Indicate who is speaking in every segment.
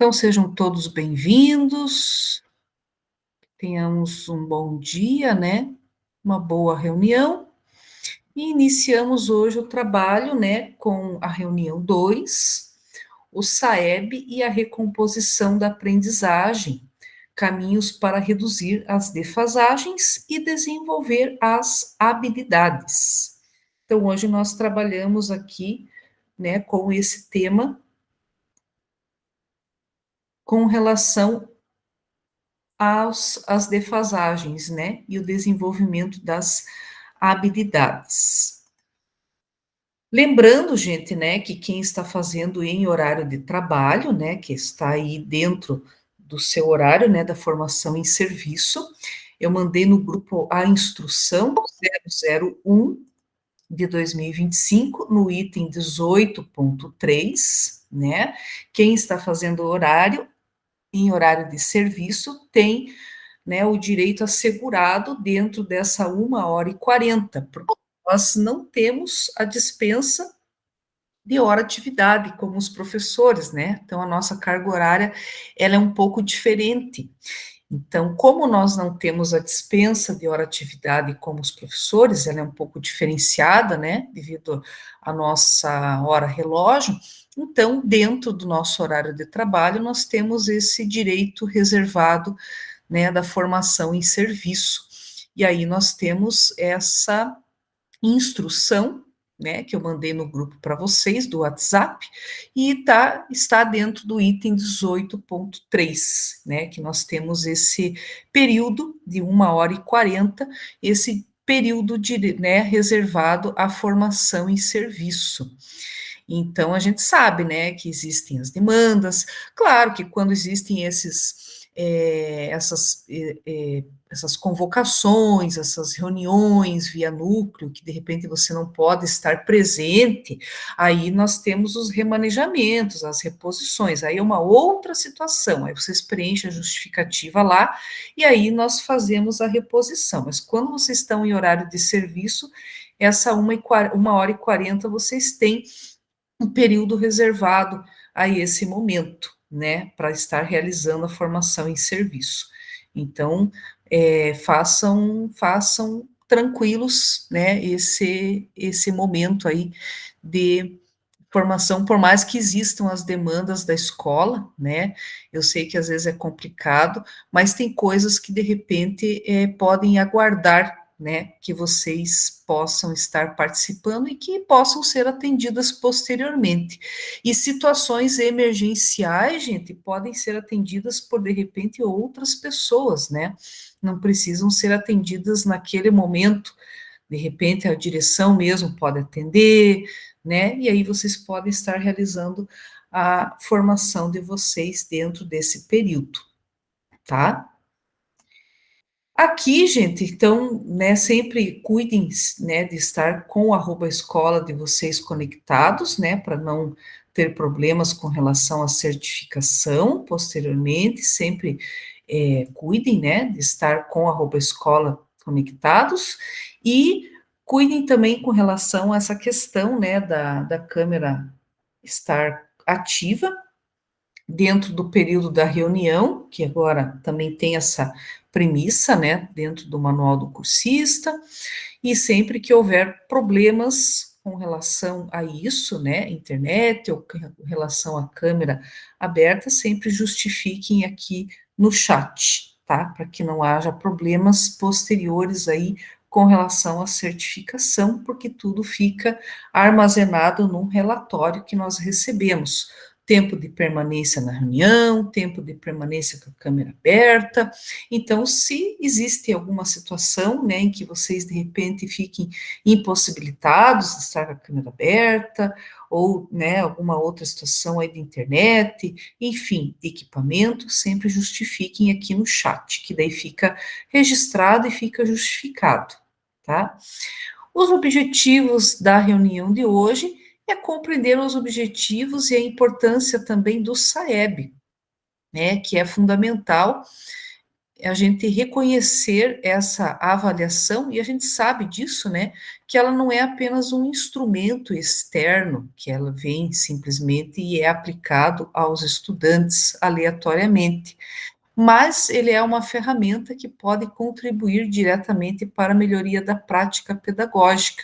Speaker 1: Então, sejam todos bem-vindos, tenhamos um bom dia, né? Uma boa reunião. E iniciamos hoje o trabalho, né, com a reunião 2, o SAEB e a recomposição da aprendizagem, caminhos para reduzir as defasagens e desenvolver as habilidades. Então, hoje nós trabalhamos aqui, né, com esse tema com relação às defasagens, né, e o desenvolvimento das habilidades. Lembrando, gente, né, que quem está fazendo em horário de trabalho, né, que está aí dentro do seu horário, né, da formação em serviço, eu mandei no grupo a instrução 001 de 2025, no item 18.3, né, quem está fazendo horário, em horário de serviço, tem, né, o direito assegurado dentro dessa 1h40, porque nós não temos a dispensa de hora atividade, como os professores, né? Então, a nossa carga horária, ela é um pouco diferente. Então, como nós não temos a dispensa de hora atividade como os professores, ela é um pouco diferenciada, né, devido à nossa hora relógio, então, dentro do nosso horário de trabalho, nós temos esse direito reservado, né, da formação em serviço. E aí nós temos essa instrução, né, que eu mandei no grupo para vocês do WhatsApp, e está dentro do item 18.3, né, que nós temos esse período de 1h40, esse período de, né, reservado à formação em serviço. Então, a gente sabe, né, que existem as demandas, claro que quando existem essas convocações, essas reuniões via núcleo, que de repente você não pode estar presente, aí nós temos os remanejamentos, as reposições, aí é uma outra situação, aí vocês preenchem a justificativa lá, e aí nós fazemos a reposição, mas quando vocês estão em horário de serviço, essa 1h40 vocês têm um período reservado a esse momento, né, para estar realizando a formação em serviço. Então, façam tranquilos, né, esse momento aí de formação, por mais que existam as demandas da escola, né, eu sei que às vezes é complicado, mas tem coisas que de repente podem aguardar, né, que vocês possam estar participando e que possam ser atendidas posteriormente. E situações emergenciais, gente, podem ser atendidas por, de repente, outras pessoas, né? Não precisam ser atendidas naquele momento. De repente, a direção mesmo pode atender, né? E aí vocês podem estar realizando a formação de vocês dentro desse período, tá? Aqui, gente, então, né, sempre cuidem, né, de estar com o @escola de vocês conectados, né, para não ter problemas com relação à certificação posteriormente, sempre cuidem, né, de estar com o @escola conectados e cuidem também com relação a essa questão, né, da câmera estar ativa, dentro do período da reunião, que agora também tem essa premissa, né, dentro do manual do cursista, e sempre que houver problemas com relação a isso, né, internet ou com relação à câmera aberta, sempre justifiquem aqui no chat, tá? Para que não haja problemas posteriores aí com relação à certificação, porque tudo fica armazenado num relatório que nós recebemos, tempo de permanência na reunião, tempo de permanência com a câmera aberta. Então, se existe alguma situação, né, em que vocês de repente fiquem impossibilitados de estar com a câmera aberta, ou, né, alguma outra situação aí de internet, enfim, de equipamento, sempre justifiquem aqui no chat, que daí fica registrado e fica justificado, tá? Os objetivos da reunião de hoje é compreender os objetivos e a importância também do SAEB, né, que é fundamental a gente reconhecer essa avaliação, e a gente sabe disso, né, que ela não é apenas um instrumento externo, que ela vem simplesmente e é aplicado aos estudantes aleatoriamente, mas ele é uma ferramenta que pode contribuir diretamente para a melhoria da prática pedagógica.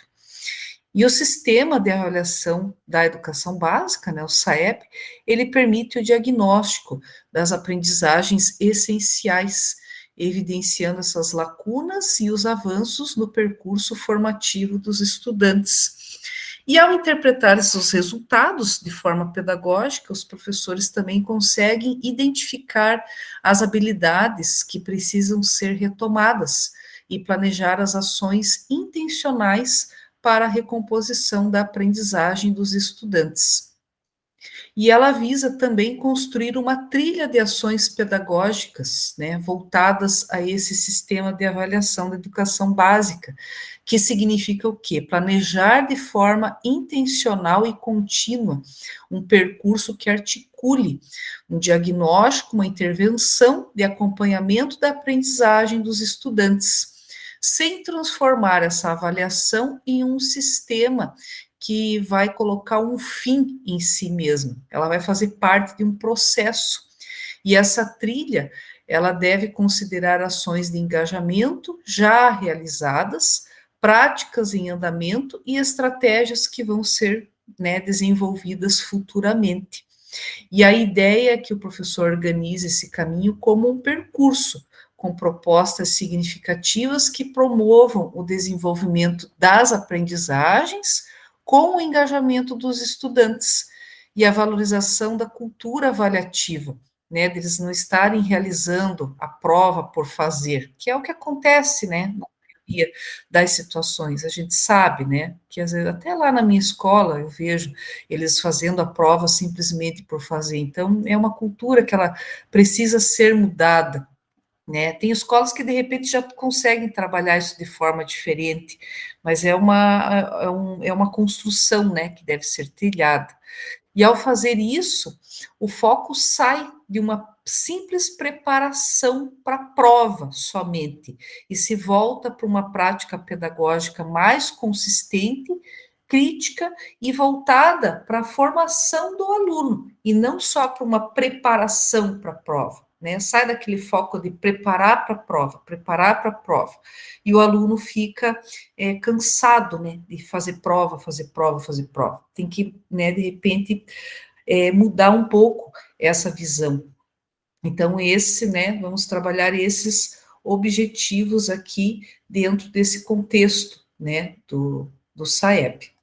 Speaker 1: E o sistema de avaliação da educação básica, né, o SAEP, ele permite o diagnóstico das aprendizagens essenciais, evidenciando essas lacunas e os avanços no percurso formativo dos estudantes. E ao interpretar esses resultados de forma pedagógica, os professores também conseguem identificar as habilidades que precisam ser retomadas e planejar as ações intencionais para a recomposição da aprendizagem dos estudantes. E ela visa também construir uma trilha de ações pedagógicas, né, voltadas a esse sistema de avaliação da educação básica, que significa o quê? Planejar de forma intencional e contínua um percurso que articule um diagnóstico, uma intervenção de acompanhamento da aprendizagem dos estudantes, sem transformar essa avaliação em um sistema que vai colocar um fim em si mesma. Ela vai fazer parte de um processo. E essa trilha, ela deve considerar ações de engajamento já realizadas, práticas em andamento e estratégias que vão ser, né, desenvolvidas futuramente. E a ideia é que o professor organize esse caminho como um percurso, com propostas significativas que promovam o desenvolvimento das aprendizagens com o engajamento dos estudantes e a valorização da cultura avaliativa, né, deles não estarem realizando a prova por fazer, que é o que acontece, né, na maioria das situações. A gente sabe, né, que às vezes, até lá na minha escola eu vejo eles fazendo a prova simplesmente por fazer. Então, é uma cultura que ela precisa ser mudada, né? Tem escolas que de repente já conseguem trabalhar isso de forma diferente, mas é uma construção, né, que deve ser trilhada. E ao fazer isso, o foco sai de uma simples preparação para a prova somente e se volta para uma prática pedagógica mais consistente, crítica e voltada para a formação do aluno e não só para uma preparação para a prova. Né? Sai daquele foco de preparar para a prova, preparar para a prova, e o aluno fica cansado, né, de fazer prova, fazer prova, fazer prova. Tem que, né, de repente, mudar um pouco essa visão. Então, né, vamos trabalhar esses objetivos aqui dentro desse contexto, né, do SAEB.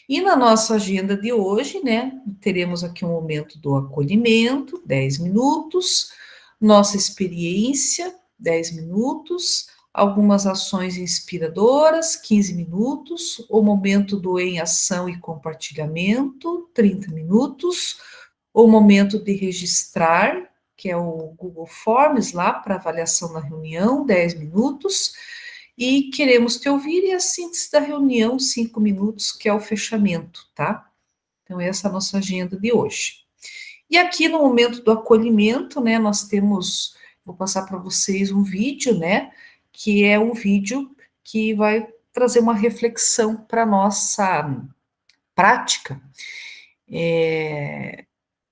Speaker 1: E na nossa agenda de hoje, né, teremos aqui um momento do acolhimento, 10 minutos, nossa experiência, 10 minutos, algumas ações inspiradoras, 15 minutos, o momento do em ação e compartilhamento, 30 minutos, o momento de registrar, que é o Google Forms lá para avaliação na reunião, 10 minutos, e queremos te ouvir, e a síntese da reunião, 5 minutos, que é o fechamento, tá? Então, essa é a nossa agenda de hoje. E aqui no momento do acolhimento, né, nós temos, vou passar para vocês um vídeo, né, que é um vídeo que vai trazer uma reflexão para a nossa prática,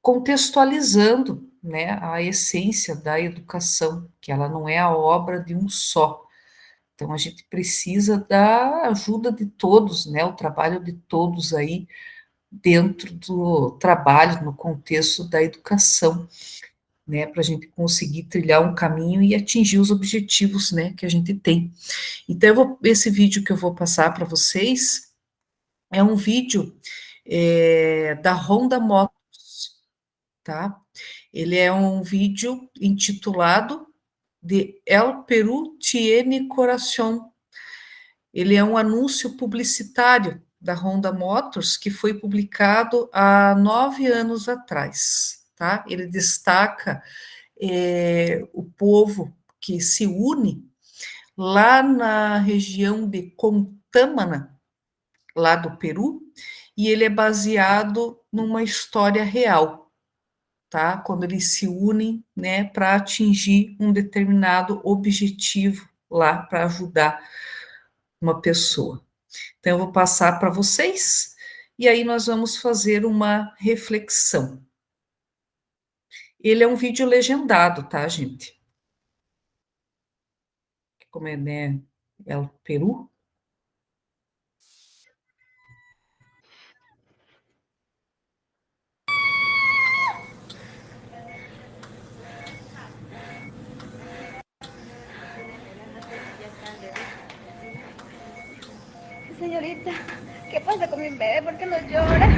Speaker 1: contextualizando, né, a essência da educação, que ela não é a obra de um só. Então, a gente precisa da ajuda de todos, né, o trabalho de todos aí dentro do trabalho, no contexto da educação, né, para a gente conseguir trilhar um caminho e atingir os objetivos, né, que a gente tem. Então, esse vídeo que eu vou passar para vocês é um vídeo da Honda Motors, tá? Ele é um vídeo intitulado de El Perú tiene corazón. Ele é um anúncio publicitário da Honda Motors que foi publicado há 9 anos atrás, tá? Ele destaca o povo que se une lá na região de Contamana, lá do Peru, e ele é baseado numa história real. tá? Quando eles se unem, né, para atingir um determinado objetivo lá para ajudar uma pessoa. Então, eu vou passar para vocês e aí nós vamos fazer uma reflexão. Ele é um vídeo legendado, tá, gente? Como é, né? É o Peru.
Speaker 2: Señorita, ¿qué pasa con mi bebé? ¿Por qué no llora?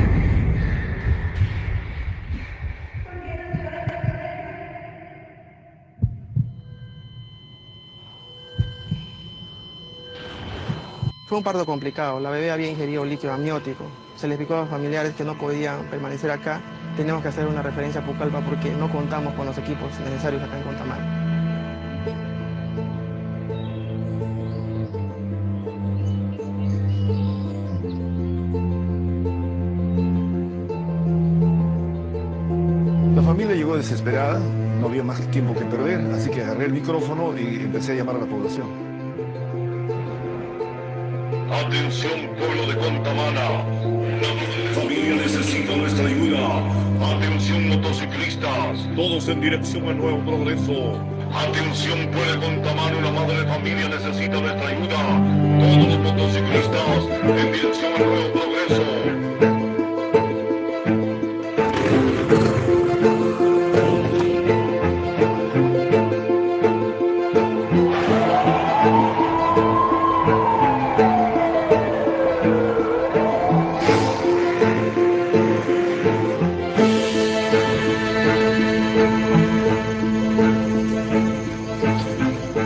Speaker 3: Fue un parto complicado, la bebé había ingerido líquido amniótico. Se les explicó a los familiares que no podían permanecer acá. Teníamos que hacer una referencia a Pucallpa porque no contamos con los equipos necesarios acá en Contamán.
Speaker 4: La familia llegó desesperada, no había más tiempo que perder, así que agarré el micrófono y empecé a llamar a la población.
Speaker 5: Atención, pueblo de Contamana. La familia necesita nuestra ayuda. Atención, motociclistas. Todos en dirección al Nuevo Progreso. Atención, pueblo de Contamana. Una madre de familia necesita nuestra ayuda. Todos los motociclistas en dirección al Nuevo Progreso.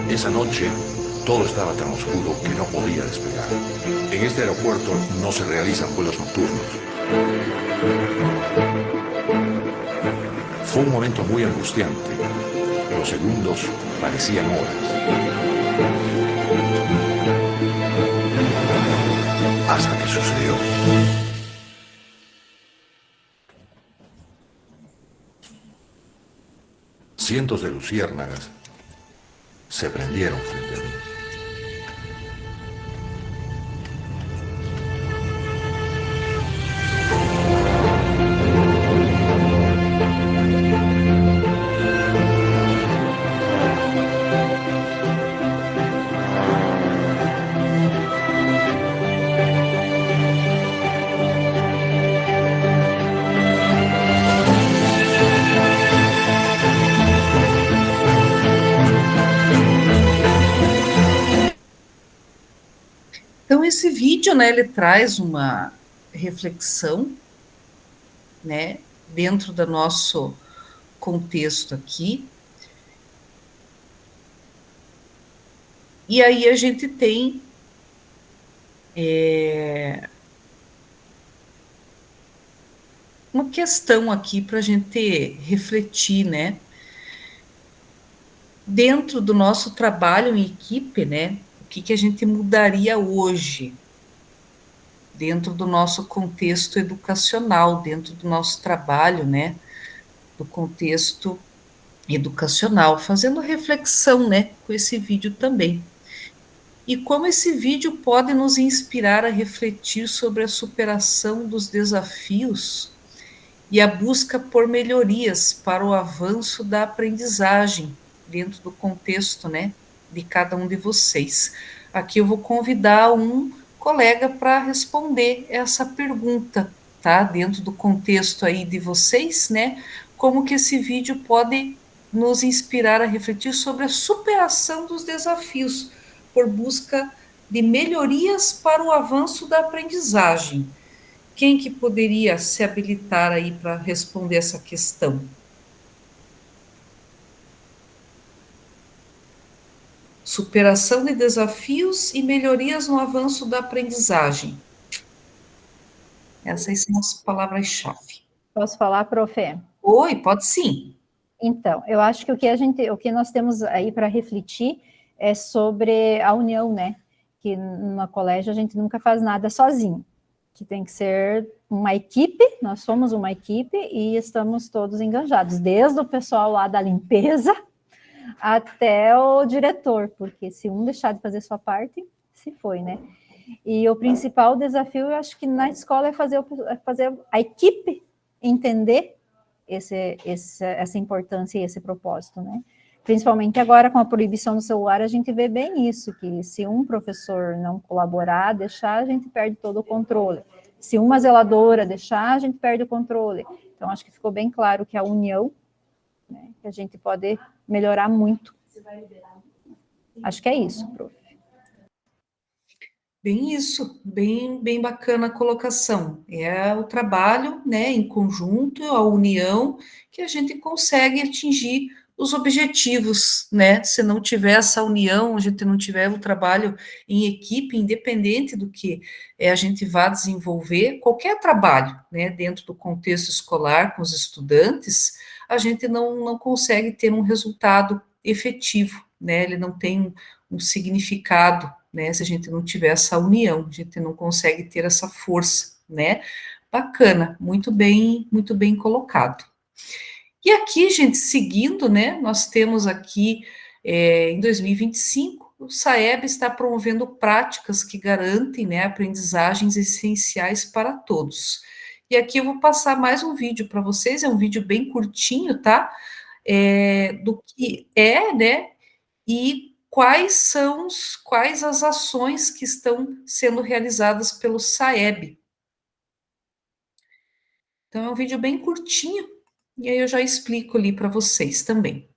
Speaker 6: Esa noche, todo estaba tan oscuro que no podía despegar. En este aeropuerto no se realizan vuelos nocturnos. Fue un momento muy angustiante. Los segundos parecían horas. Hasta que sucedió. Cientos de luciérnagas se prendieron frente a mí.
Speaker 1: Então, esse vídeo, né, ele traz uma reflexão, né, dentro do nosso contexto aqui. E aí a gente tem uma questão aqui para a gente refletir, né? Dentro do nosso trabalho em equipe, né? O que a gente mudaria hoje dentro do nosso contexto educacional, dentro do nosso trabalho, né? Do contexto educacional, fazendo reflexão, né? Com esse vídeo também. E como esse vídeo pode nos inspirar a refletir sobre a superação dos desafios e a busca por melhorias para o avanço da aprendizagem dentro do contexto, né, de cada um de vocês. Aqui eu vou convidar um colega para responder essa pergunta, tá? Dentro do contexto aí de vocês, né? Como que esse vídeo pode nos inspirar a refletir sobre a superação dos desafios por busca de melhorias para o avanço da aprendizagem. Quem que poderia se habilitar aí para responder essa questão? Superação de desafios e melhorias no avanço da aprendizagem. Essas são as palavras-chave.
Speaker 2: Posso falar, prof?
Speaker 1: Oi, pode sim.
Speaker 2: Então, eu acho que o que nós temos aí para refletir é sobre a união, né? Que no colégio a gente nunca faz nada sozinho. que tem que ser uma equipe, nós somos uma equipe e estamos todos engajados, desde o pessoal lá da limpeza até o diretor, porque se um deixar de fazer sua parte, se foi, né? E o principal desafio, eu acho que na escola é fazer a equipe entender essa importância e esse propósito, né? Principalmente agora com a proibição do celular, a gente vê bem isso, que se um professor não colaborar, deixar, a gente perde todo o controle. Se uma zeladora deixar, a gente perde o controle. Então, acho que ficou bem claro que a união, né, que a gente pode melhorar muito. Acho que é isso, prof.
Speaker 1: Bem isso, bem bacana a colocação. É o trabalho, né, em conjunto, a união, que a gente consegue atingir os objetivos, né? Se não tiver essa união, a gente não tiver o trabalho em equipe, independente do que a gente vá desenvolver, qualquer trabalho, né, dentro do contexto escolar, com os estudantes, a gente não consegue ter um resultado efetivo, né? Ele não tem um significado, né? Se a gente não tiver essa união, a gente não consegue ter essa força, né? Bacana, muito bem colocado. E aqui, gente, seguindo, né? Nós temos aqui, em 2025, o SAEB está promovendo práticas que garantem, né, aprendizagens essenciais para todos. E aqui eu vou passar mais um vídeo para vocês, é um vídeo bem curtinho, tá? Do que é, né? E quais as ações que estão sendo realizadas pelo SAEB. Então, é um vídeo bem curtinho, e aí eu já explico ali para vocês também.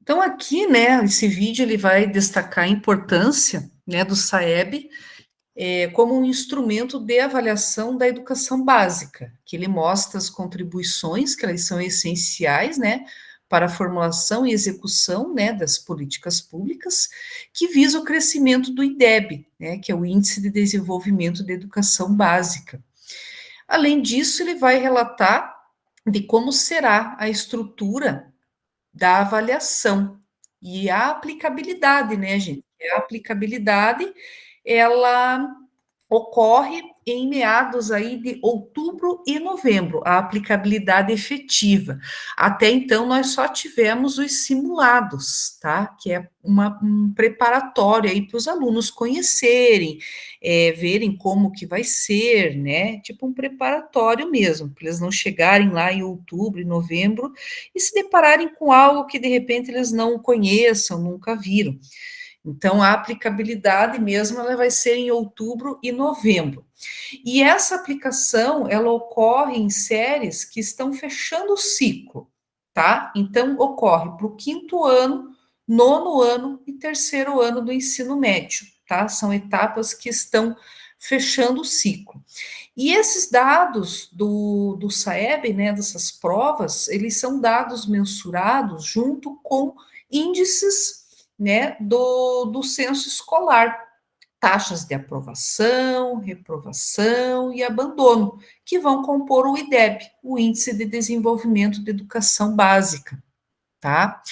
Speaker 1: Então, aqui, né, esse vídeo ele vai destacar a importância, né, do SAEB como um instrumento de avaliação da educação básica, que ele mostra as contribuições que elas são essenciais, né, para a formulação e execução, né, das políticas públicas, que visa o crescimento do IDEB, né, que é o Índice de Desenvolvimento da Educação Básica. Além disso, ele vai relatar de como será a estrutura da avaliação e a aplicabilidade, né, gente? A aplicabilidade, ela ocorre em meados aí de outubro e novembro, a aplicabilidade efetiva. Até então, nós só tivemos os simulados, tá? Que é um preparatório aí para os alunos conhecerem, verem como que vai ser, né? Tipo um preparatório mesmo, para eles não chegarem lá em outubro e novembro e se depararem com algo que, de repente, eles não conheçam, nunca viram. Então, a aplicabilidade mesmo, ela vai ser em outubro e novembro. E essa aplicação, ela ocorre em séries que estão fechando o ciclo, tá? Então, ocorre para o 5º ano, 9º ano e 3º ano do ensino médio, tá? São etapas que estão fechando o ciclo. E esses dados do SAEB, né, dessas provas, eles são dados mensurados junto com índices, né, do censo escolar, taxas de aprovação, reprovação e abandono, que vão compor o IDEB, o Índice de Desenvolvimento da Educação Básica, tá?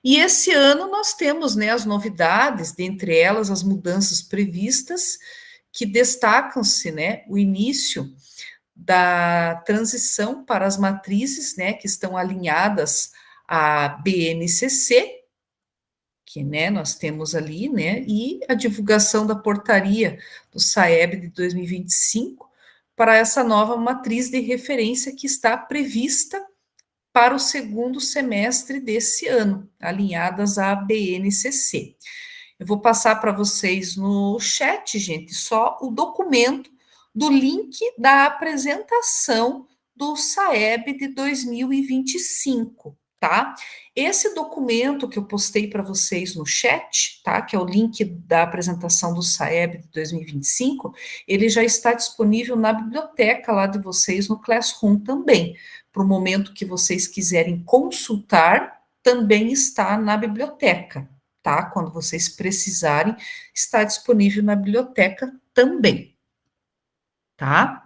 Speaker 1: E esse ano nós temos, né, as novidades, dentre elas as mudanças previstas, que destacam-se, né, o início da transição para as matrizes, né, que estão alinhadas à BNCC, que, né, nós temos ali, né, e a divulgação da portaria do SAEB de 2025 para essa nova matriz de referência que está prevista para o segundo semestre desse ano, alinhadas à BNCC. Eu vou passar para vocês no chat, gente, só o documento do link da apresentação do SAEB de 2025, tá? Esse documento que eu postei para vocês no chat, tá? Que é o link da apresentação do SAEB de 2025, ele já está disponível na biblioteca lá de vocês no Classroom também. Para o momento que vocês quiserem consultar, também está na biblioteca, tá? Quando vocês precisarem, está disponível na biblioteca também, tá?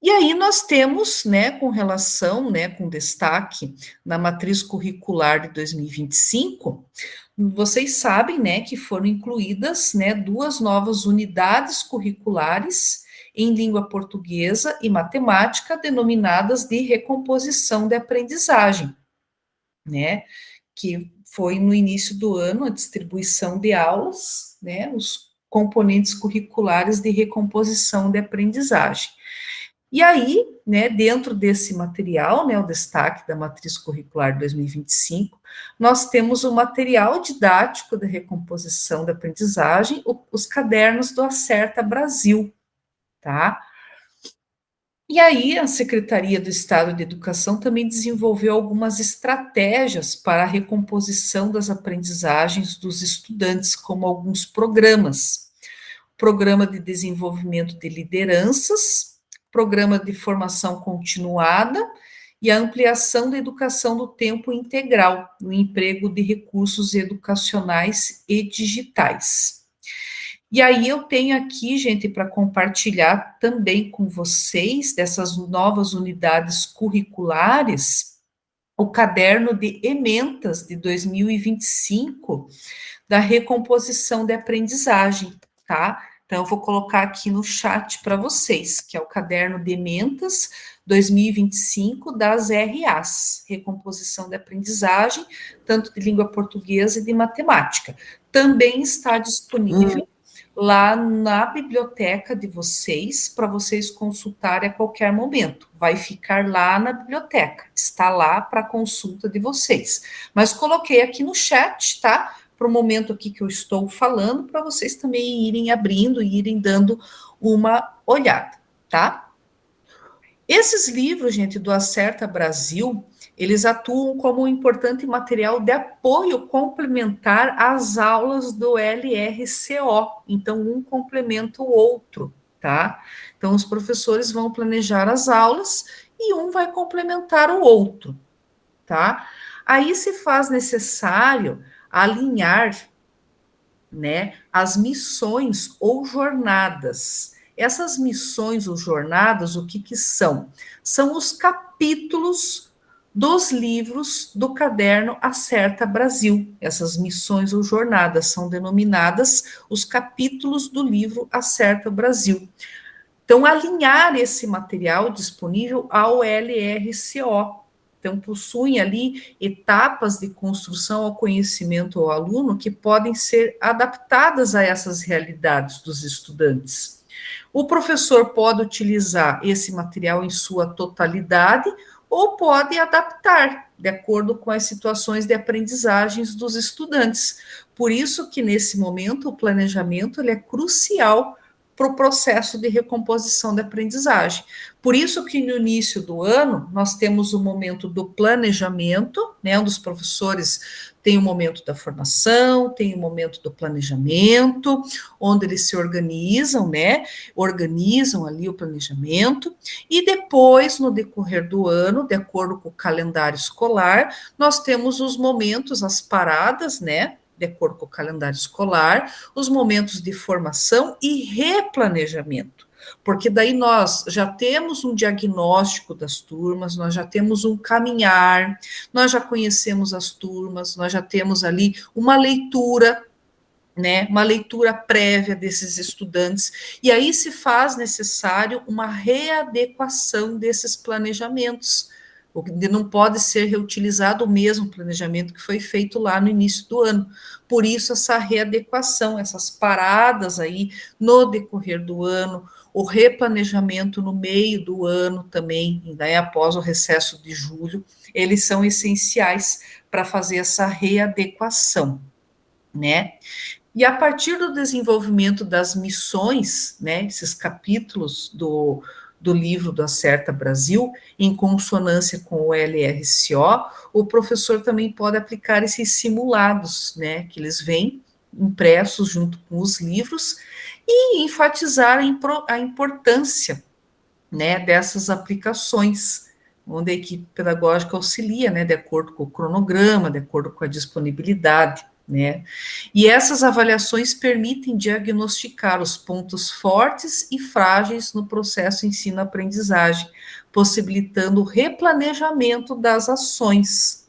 Speaker 1: E aí nós temos, né, com relação, né, com destaque na matriz curricular de 2025, vocês sabem, né, que foram incluídas, né, 2 novas unidades curriculares em língua portuguesa e matemática, denominadas de recomposição de aprendizagem, né, que foi no início do ano a distribuição de aulas, né, os componentes curriculares de recomposição de aprendizagem. E aí, né, dentro desse material, né, o destaque da matriz curricular 2025, nós temos o material didático da recomposição da aprendizagem, os cadernos do Acerta Brasil, tá? E aí, a Secretaria do Estado de Educação também desenvolveu algumas estratégias para a recomposição das aprendizagens dos estudantes, como alguns programas. Programa de desenvolvimento de lideranças, programa de formação continuada e a ampliação da educação do tempo integral, no emprego de recursos educacionais e digitais. E aí eu tenho aqui, gente, para compartilhar também com vocês, dessas novas unidades curriculares, o caderno de ementas de 2025 da recomposição de aprendizagem, tá? Então, eu vou colocar aqui no chat para vocês, que é o caderno de ementas 2025 das RAs, recomposição de aprendizagem, tanto de língua portuguesa e de matemática. Também está disponível lá na biblioteca de vocês, para vocês consultarem a qualquer momento. Vai ficar lá na biblioteca, está lá para consulta de vocês. Mas coloquei aqui no chat, tá? Para o momento aqui que eu estou falando, para vocês também irem abrindo e irem dando uma olhada, tá? Esses livros, gente, do Acerta Brasil, eles atuam como um importante material de apoio complementar às aulas do LRCO. Então, um complementa o outro, tá? Então, os professores vão planejar as aulas e um vai complementar o outro, tá? Aí se faz necessário alinhar, né, as missões ou jornadas. Essas missões ou jornadas, o que são? São os capítulos dos livros do caderno Acerta Brasil. Essas missões ou jornadas são denominadas os capítulos do livro Acerta Brasil. Então, alinhar esse material disponível ao LRCO. Então, possuem ali etapas de construção ao conhecimento ao aluno que podem ser adaptadas a essas realidades dos estudantes. O professor pode utilizar esse material em sua totalidade ou pode adaptar de acordo com as situações de aprendizagens dos estudantes. Por isso que, nesse momento, o planejamento ele é crucial para o processo de recomposição da aprendizagem. Por isso que no início do ano, nós temos o momento do planejamento, né, onde os professores têm o momento da formação, tem o momento do planejamento, onde eles se organizam, né, organizam ali o planejamento, e depois, no decorrer do ano, de acordo com o calendário escolar, nós temos os momentos, as paradas, né, de acordo com o calendário escolar, os momentos de formação e replanejamento, porque daí nós já temos um diagnóstico das turmas, nós já temos um caminhar, nós já conhecemos as turmas, nós já temos ali uma leitura, né, uma leitura prévia desses estudantes, e aí se faz necessário uma readequação desses planejamentos, porque não pode ser reutilizado o mesmo planejamento que foi feito lá no início do ano. Por isso, essa readequação, essas paradas aí no decorrer do ano, o replanejamento no meio do ano também, daí após o recesso de julho, eles são essenciais para fazer essa readequação, né? E a partir do desenvolvimento das missões, né, esses capítulos do livro do Acerta Brasil, em consonância com o LRCO, o professor também pode aplicar esses simulados, né, que eles vêm impressos junto com os livros, e enfatizar a importância, né, dessas aplicações, onde a equipe pedagógica auxilia, né, de acordo com o cronograma, de acordo com a disponibilidade, né? E essas avaliações permitem diagnosticar os pontos fortes e frágeis no processo ensino-aprendizagem, possibilitando o replanejamento das ações,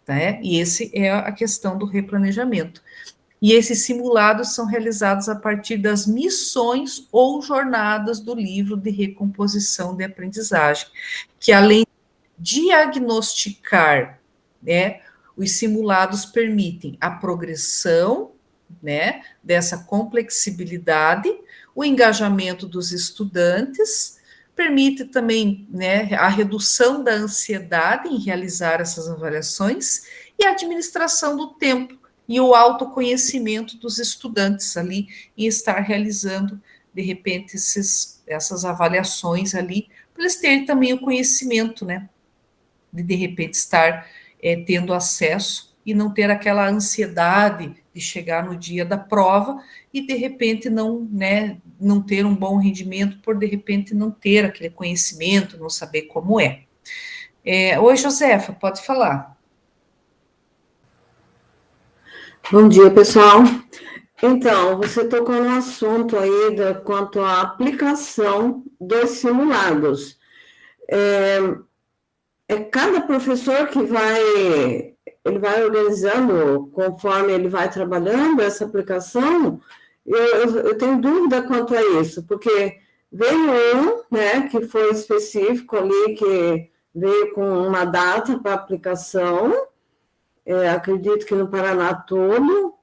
Speaker 1: né? E esse é a questão do replanejamento. E esses simulados são realizados a partir das missões ou jornadas do livro de recomposição de aprendizagem, que além de diagnosticar, né, os simulados permitem a progressão, né, dessa complexibilidade, o engajamento dos estudantes, permite também, né, a redução da ansiedade em realizar essas avaliações e a administração do tempo e o autoconhecimento dos estudantes ali em estar realizando, de repente, essas avaliações ali, para eles terem também o conhecimento, né, de repente estar tendo acesso e não ter aquela ansiedade de chegar no dia da prova e de repente não, né, não ter um bom rendimento por de repente não ter aquele conhecimento, não saber como é. Oi, Josefa, pode falar.
Speaker 7: Bom dia, pessoal. Então, você tocou no assunto aí quanto à aplicação dos simulados. Cada professor que ele vai organizando conforme ele vai trabalhando essa aplicação. Eu tenho dúvida quanto a isso, porque veio né, que foi específico ali, que veio com uma data para aplicação, acredito que no Paraná todo,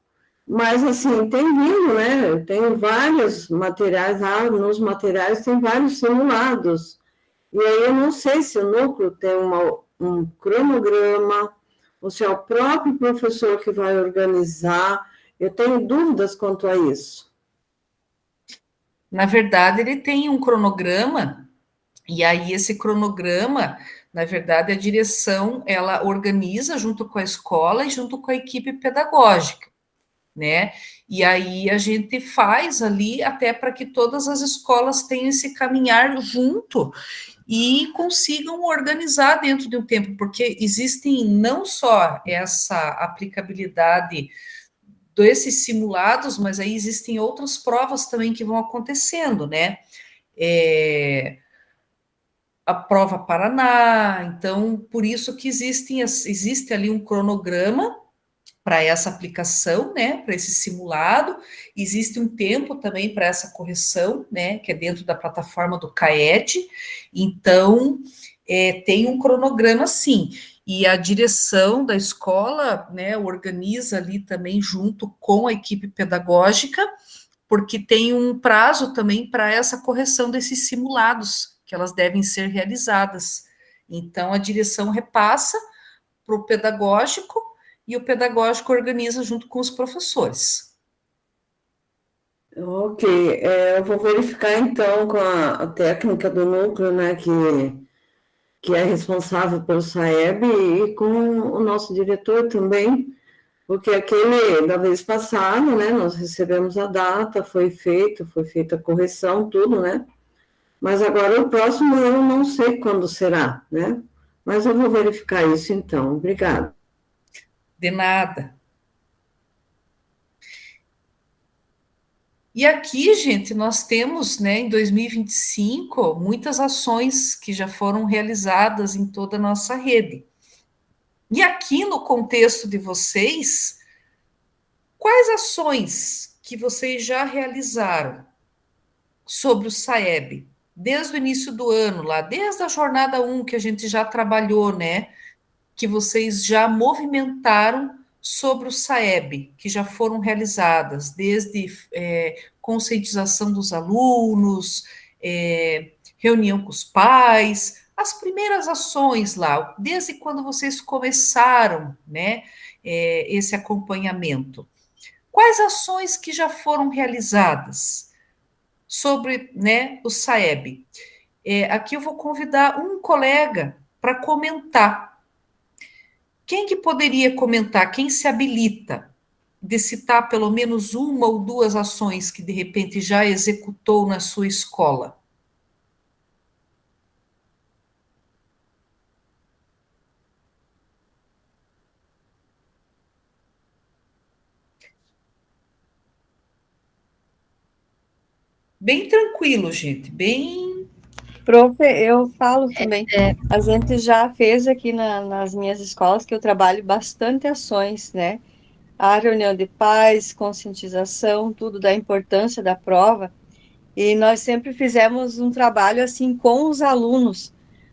Speaker 7: mas assim, tem vindo, né? Tem vários materiais, nos materiais tem vários simulados. E aí eu não sei se o núcleo tem um cronograma, ou se é o próprio professor que vai organizar. Eu tenho dúvidas quanto a isso.
Speaker 1: Na verdade, ele tem um cronograma, e aí esse cronograma, na verdade, a direção, ela organiza junto com a escola e junto com a equipe pedagógica, né? E aí a gente faz ali até para que todas as escolas tenham esse caminhar junto e consigam organizar dentro de um tempo, porque existem não só essa aplicabilidade desses simulados, mas aí existem outras provas também que vão acontecendo, né? A prova Paraná, então, por isso que existe ali um cronograma para essa aplicação, né, para esse simulado, existe um tempo também para essa correção, né, que é dentro da plataforma do CAET, então, tem um cronograma sim, e a direção da escola, né, organiza ali também junto com a equipe pedagógica, porque tem um prazo também para essa correção desses simulados, que elas devem ser realizadas. Então, a direção repassa para o pedagógico, e o pedagógico organiza junto com os professores.
Speaker 7: Ok, eu vou verificar então com a técnica do núcleo, né, que é responsável pelo SAEB, e com o nosso diretor também, porque aquele da vez passada, né, nós recebemos a data, foi feita a correção, tudo, né, mas agora o próximo eu não sei quando será, né, mas eu vou verificar isso então. Obrigada.
Speaker 1: De nada. E aqui, gente, nós temos, né, em 2025, muitas ações que já foram realizadas em toda a nossa rede. E aqui no contexto de vocês, Quais ações que vocês já realizaram sobre o SAEB, desde o início do ano, lá, desde a jornada 1 que a gente já trabalhou, né? Que vocês já movimentaram sobre o SAEB, que já foram realizadas, desde conscientização dos alunos, reunião com os pais, as primeiras ações lá, desde quando vocês começaram, né, esse acompanhamento. Quais ações que já foram realizadas sobre, né, o SAEB? Aqui eu vou convidar um colega para comentar. Quem que poderia comentar? Quem se habilita de citar pelo menos uma ou duas ações que de repente já executou na sua escola? Bem tranquilo, gente, bem...
Speaker 8: Prof, eu falo também. A gente já fez aqui nas minhas escolas, que eu trabalho, bastante ações, né? A reunião de pais, conscientização, tudo da importância da prova. E nós sempre fizemos um trabalho assim com os alunos,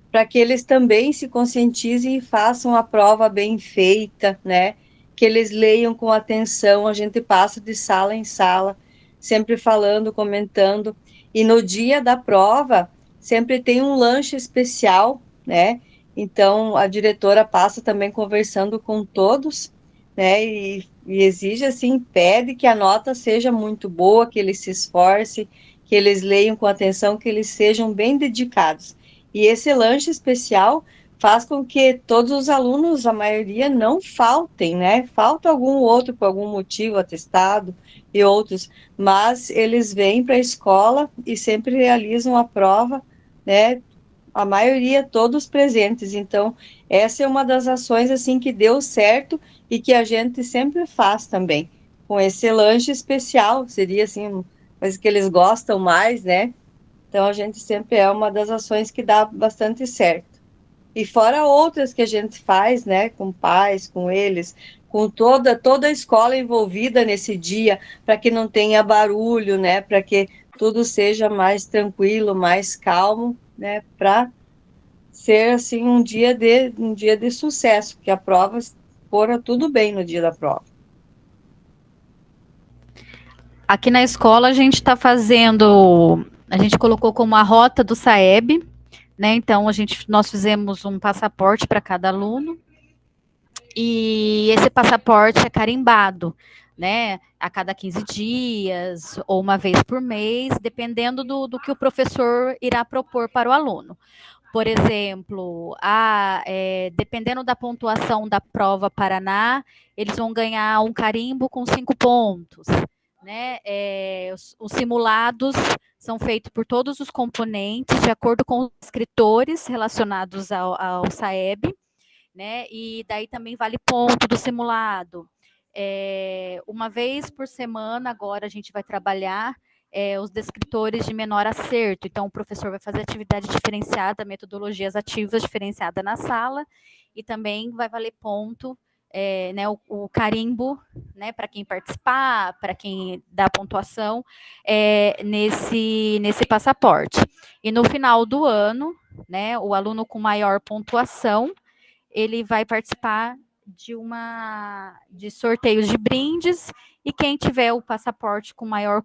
Speaker 8: para que eles também se conscientizem e façam a prova bem feita, né? Que eles leiam com atenção, a gente passa de sala em sala, sempre falando, comentando. E no dia da prova, sempre tem um lanche especial, né? Então, a diretora passa também conversando com todos, né? E exige, assim, pede que a nota seja muito boa, que eles se esforcem, que eles leiam com atenção, que eles sejam bem dedicados. E esse lanche especial faz com que todos os alunos, a maioria, não faltem, né? Falta algum outro por algum motivo, atestado e outros, mas eles vêm para a escola e sempre realizam a prova, né? A maioria, todos presentes. Então, essa é uma das ações, assim, que deu certo e que a gente sempre faz também. Com esse lanche especial, seria, assim, coisa que eles gostam mais, né? Então, a gente sempre é uma das ações que dá bastante certo. E fora outras que a gente faz, né, com pais, com eles, com toda a escola envolvida nesse dia, para que não tenha barulho, né, para que tudo seja mais tranquilo, mais calmo, né, para ser, assim, um dia de sucesso, que a prova fora tudo bem no dia da prova.
Speaker 2: Aqui na escola a gente está fazendo, a gente colocou como a rota do SAEB, né? Então nós fizemos um passaporte para cada aluno e esse passaporte é carimbado, né? A cada 15 dias ou uma vez por mês, dependendo do que o professor irá propor para o aluno. Por exemplo, dependendo da pontuação da prova Paraná, eles vão ganhar um carimbo com 5 pontos. Né? Os simulados são feitos por todos os componentes, de acordo com os escritores relacionados ao SAEB, né? E daí também vale ponto do simulado. Uma vez por semana, agora a gente vai trabalhar os descritores de menor acerto. Então, o professor vai fazer atividade diferenciada, metodologias ativas diferenciadas na sala, e também vai valer ponto, né, o carimbo, né, para quem participar, para quem dá pontuação, nesse passaporte. E no final do ano, né, o aluno com maior pontuação, ele vai participar de sorteios de brindes, e quem tiver o passaporte com maior,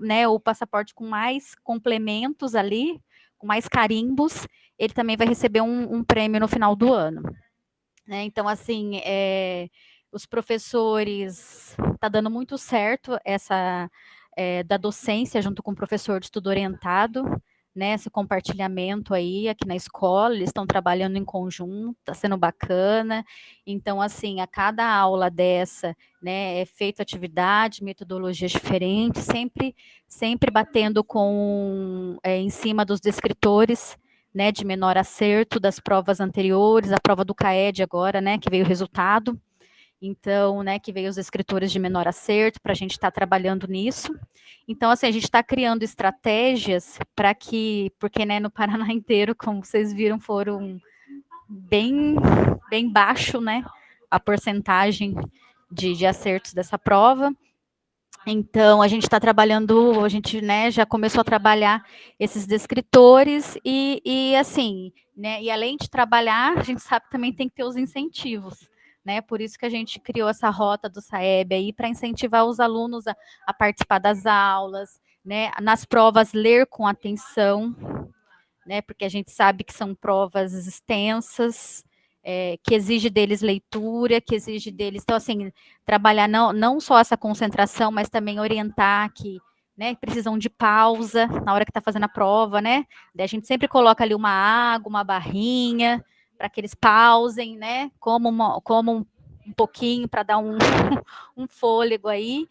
Speaker 2: né, o passaporte com mais complementos ali, com mais carimbos, ele também vai receber um prêmio no final do ano. Né? Então, assim, os professores, está dando muito certo essa da docência junto com o professor de estudo orientado, né, esse compartilhamento aí aqui na escola, eles estão trabalhando em conjunto, está sendo bacana. Então, assim, a cada aula dessa, né, é feita atividade, metodologias diferentes, sempre batendo em cima dos descritores, né, de menor acerto das provas anteriores, a prova do CAED agora, né, que veio o resultado. Então, né, que veio os escritores de menor acerto, para a gente estar trabalhando nisso. Então, assim, a gente está criando estratégias para porque, né, no Paraná inteiro, como vocês viram, foram bem baixo, né, a porcentagem de acertos dessa prova.
Speaker 9: Então, a gente está trabalhando, a gente, né, já começou a trabalhar esses descritores e assim, né, e além de trabalhar, a gente sabe que também tem que ter os incentivos, né, por isso que a gente criou essa rota do SAEB aí, para incentivar os alunos a participar das aulas, né, nas provas ler com atenção, né, porque a gente sabe que são provas extensas, que exige deles leitura, que exige deles, então assim, trabalhar não só essa concentração, mas também orientar que, né, precisam de pausa na hora que está fazendo a prova, né, daí a gente sempre coloca ali uma água, uma barrinha, para que eles pausem, né, como um pouquinho para dar um, um fôlego aí,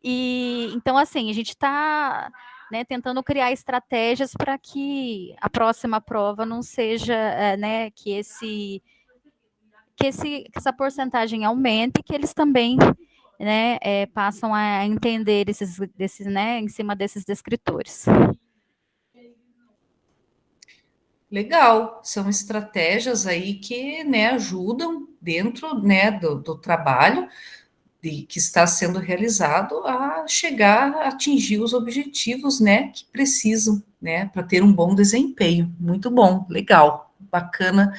Speaker 9: e então, assim, a gente está, né, tentando criar estratégias para que a próxima prova não seja, né, que essa porcentagem aumente e que eles também, né, passam a entender desses, né, em cima desses descritores.
Speaker 1: Legal, são estratégias aí que, né, ajudam dentro, né, do trabalho que está sendo realizado a chegar a atingir os objetivos, né, que precisam, né, para ter um bom desempenho. Muito bom, legal, bacana,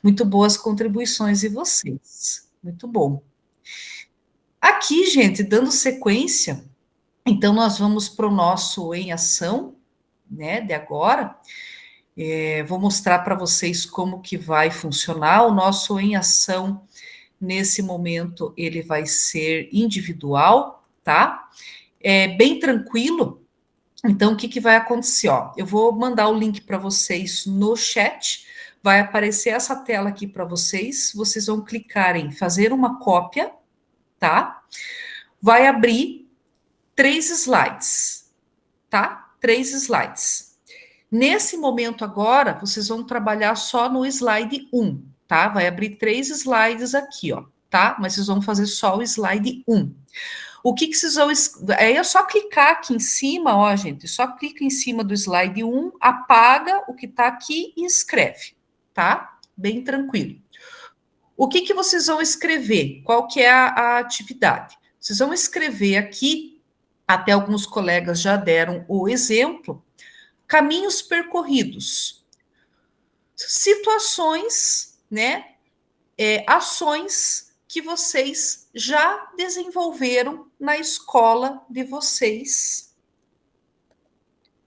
Speaker 1: muito boas contribuições de vocês. Muito bom. Aqui, gente, dando sequência, então nós vamos para o nosso em ação, né, de agora. Vou mostrar para vocês como que vai funcionar o nosso em ação. Nesse momento, ele vai ser individual, tá? É bem tranquilo. Então, o que, que vai acontecer? Ó, eu vou mandar o link para vocês no chat. Vai aparecer essa tela aqui para vocês. Vocês vão clicar em fazer uma cópia, tá? Vai abrir 3 slides, tá? 3 slides. Nesse momento agora, vocês vão trabalhar só no slide 1, tá? Vai abrir 3 slides aqui, ó, tá? Mas vocês vão fazer só o slide 1. O que, que vocês vão... Aí é só clicar aqui em cima, ó, gente, só clica em cima do slide 1, apaga o que tá aqui e escreve, tá? Bem tranquilo. O que, que vocês vão escrever? Qual que é a atividade? Vocês vão escrever aqui, até alguns colegas já deram o exemplo, caminhos percorridos, situações, né, ações que vocês já desenvolveram na escola de vocês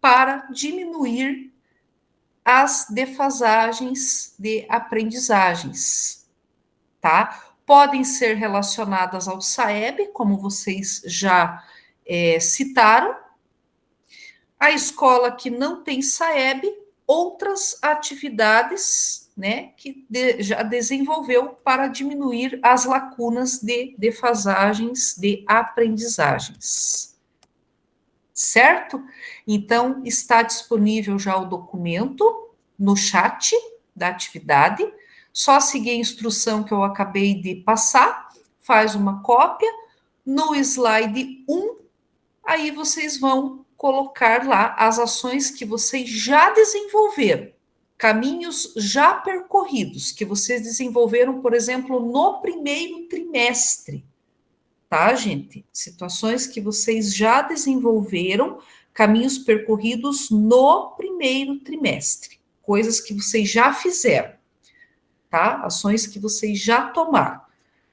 Speaker 1: para diminuir as defasagens de aprendizagens, tá? Podem ser relacionadas ao SAEB, como vocês já citaram. A escola que não tem SAEB, outras atividades, né, que já desenvolveu para diminuir as lacunas de defasagens de aprendizagens. Certo? Então, está disponível já o documento no chat da atividade, só seguir a instrução que eu acabei de passar, faz uma cópia, no slide 1, aí vocês vão colocar lá as ações que vocês já desenvolveram, caminhos já percorridos, que vocês desenvolveram, por exemplo, no primeiro trimestre, tá, gente? Situações que vocês já desenvolveram, caminhos percorridos no primeiro trimestre, coisas que vocês já fizeram, tá? Ações que vocês já tomaram.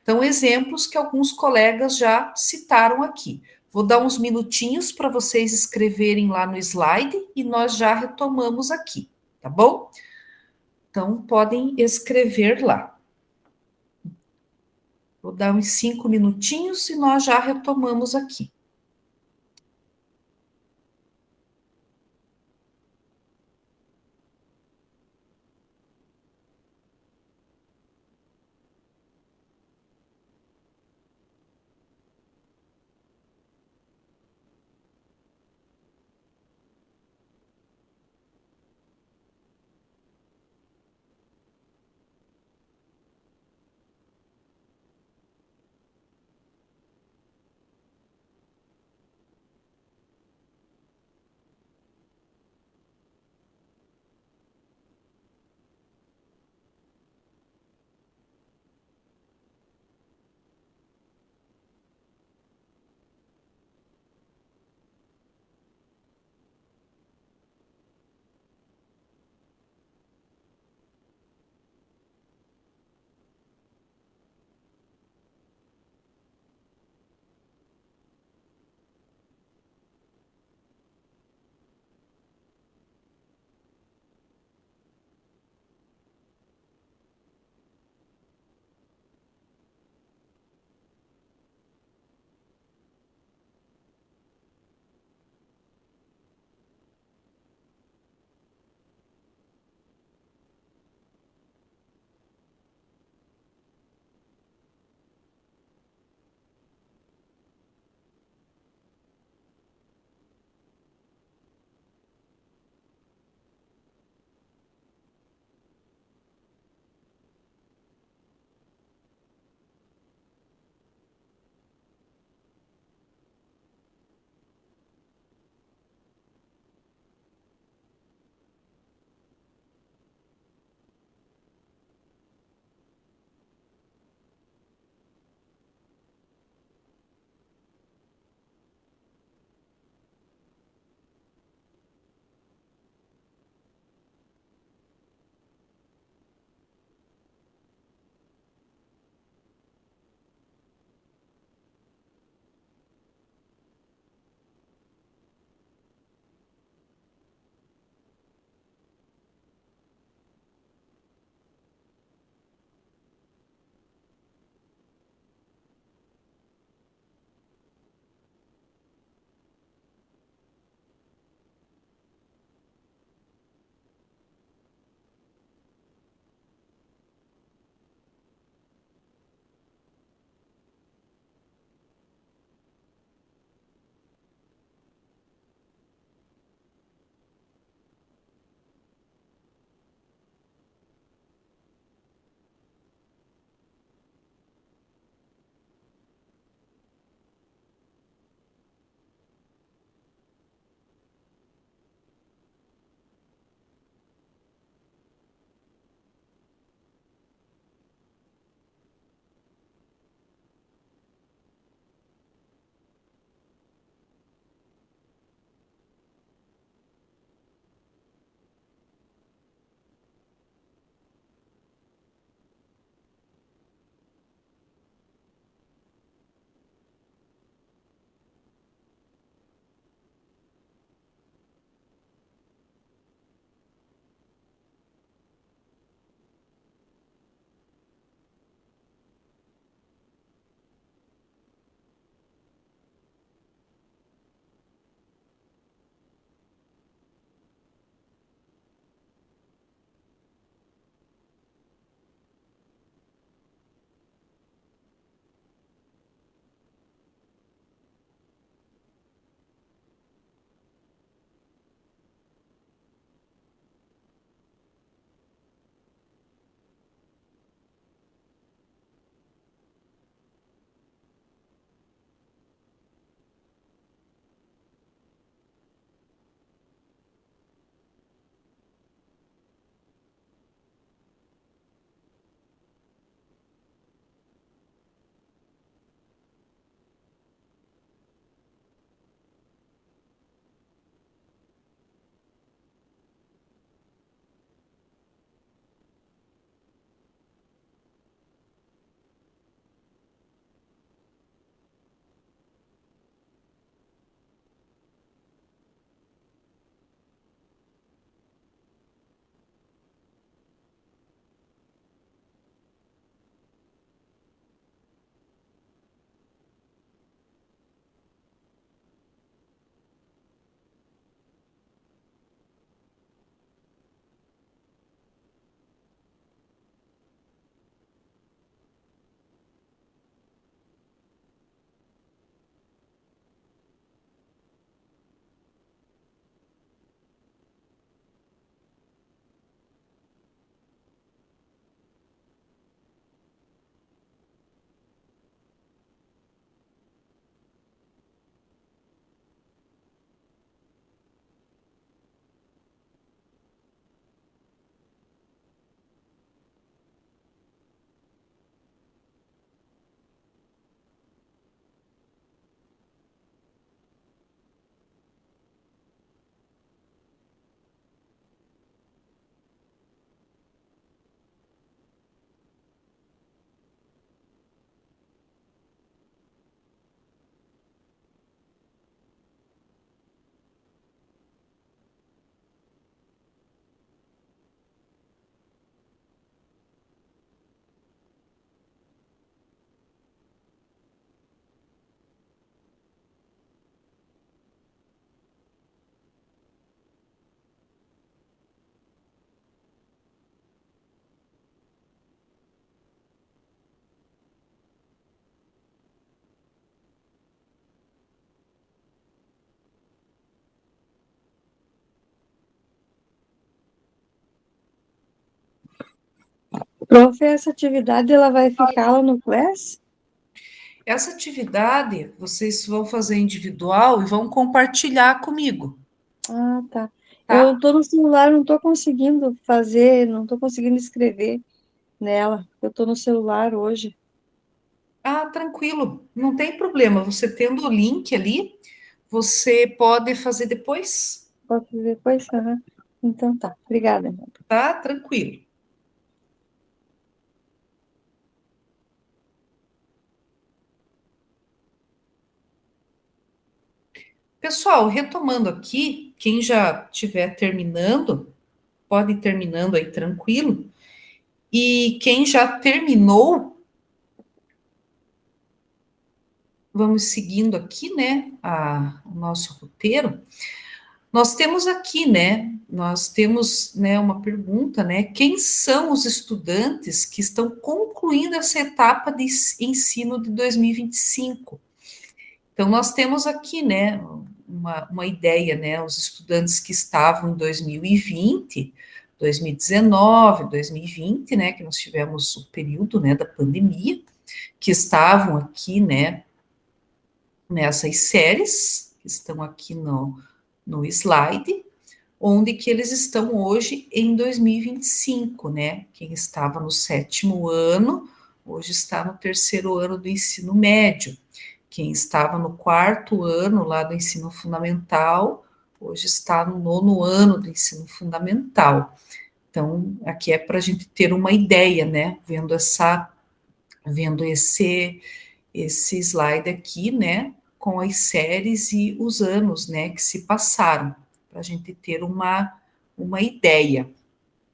Speaker 1: Então, exemplos que alguns colegas já citaram aqui. Vou dar uns minutinhos para vocês escreverem lá no slide e nós já retomamos aqui, tá bom? Então, podem escrever lá. Vou dar uns 5 minutinhos e nós já retomamos aqui.
Speaker 8: Prof, essa atividade ela vai ficar lá no Class?
Speaker 1: Essa atividade vocês vão fazer individual e vão compartilhar comigo,
Speaker 8: Ah, tá.
Speaker 1: tá?
Speaker 8: Eu estou no celular, não estou conseguindo fazer, não estou conseguindo escrever nela. Eu estou no celular hoje.
Speaker 1: Ah, tranquilo, não tem problema. Você tendo o link ali, você pode fazer depois,
Speaker 8: Posso ver depois? Aham. Então tá, obrigada.
Speaker 1: tá? Tranquilo. Pessoal, retomando aqui, quem já estiver terminando, pode ir terminando aí tranquilo. E quem já terminou, vamos seguindo aqui, né, o nosso roteiro. Nós temos aqui, né, nós temos, né, uma pergunta, né, quem são os estudantes que estão concluindo essa etapa de ensino de 2025? Então, nós temos aqui, né, uma ideia, né, os estudantes que estavam em 2020, 2019, 2020, né, que nós tivemos o período, né, da pandemia, que estavam aqui, né, nessas séries, que estão aqui no slide, onde que eles estão hoje em 2025, né? Quem estava no 7º ano, hoje está no 3º ano do ensino médio. Quem estava no 4º ano lá do ensino fundamental, hoje está no 9º ano do ensino fundamental. Então, aqui é para a gente ter uma ideia, né? Vendo esse slide aqui, né? Com as séries e os anos, né? Que se passaram, para a gente ter uma ideia.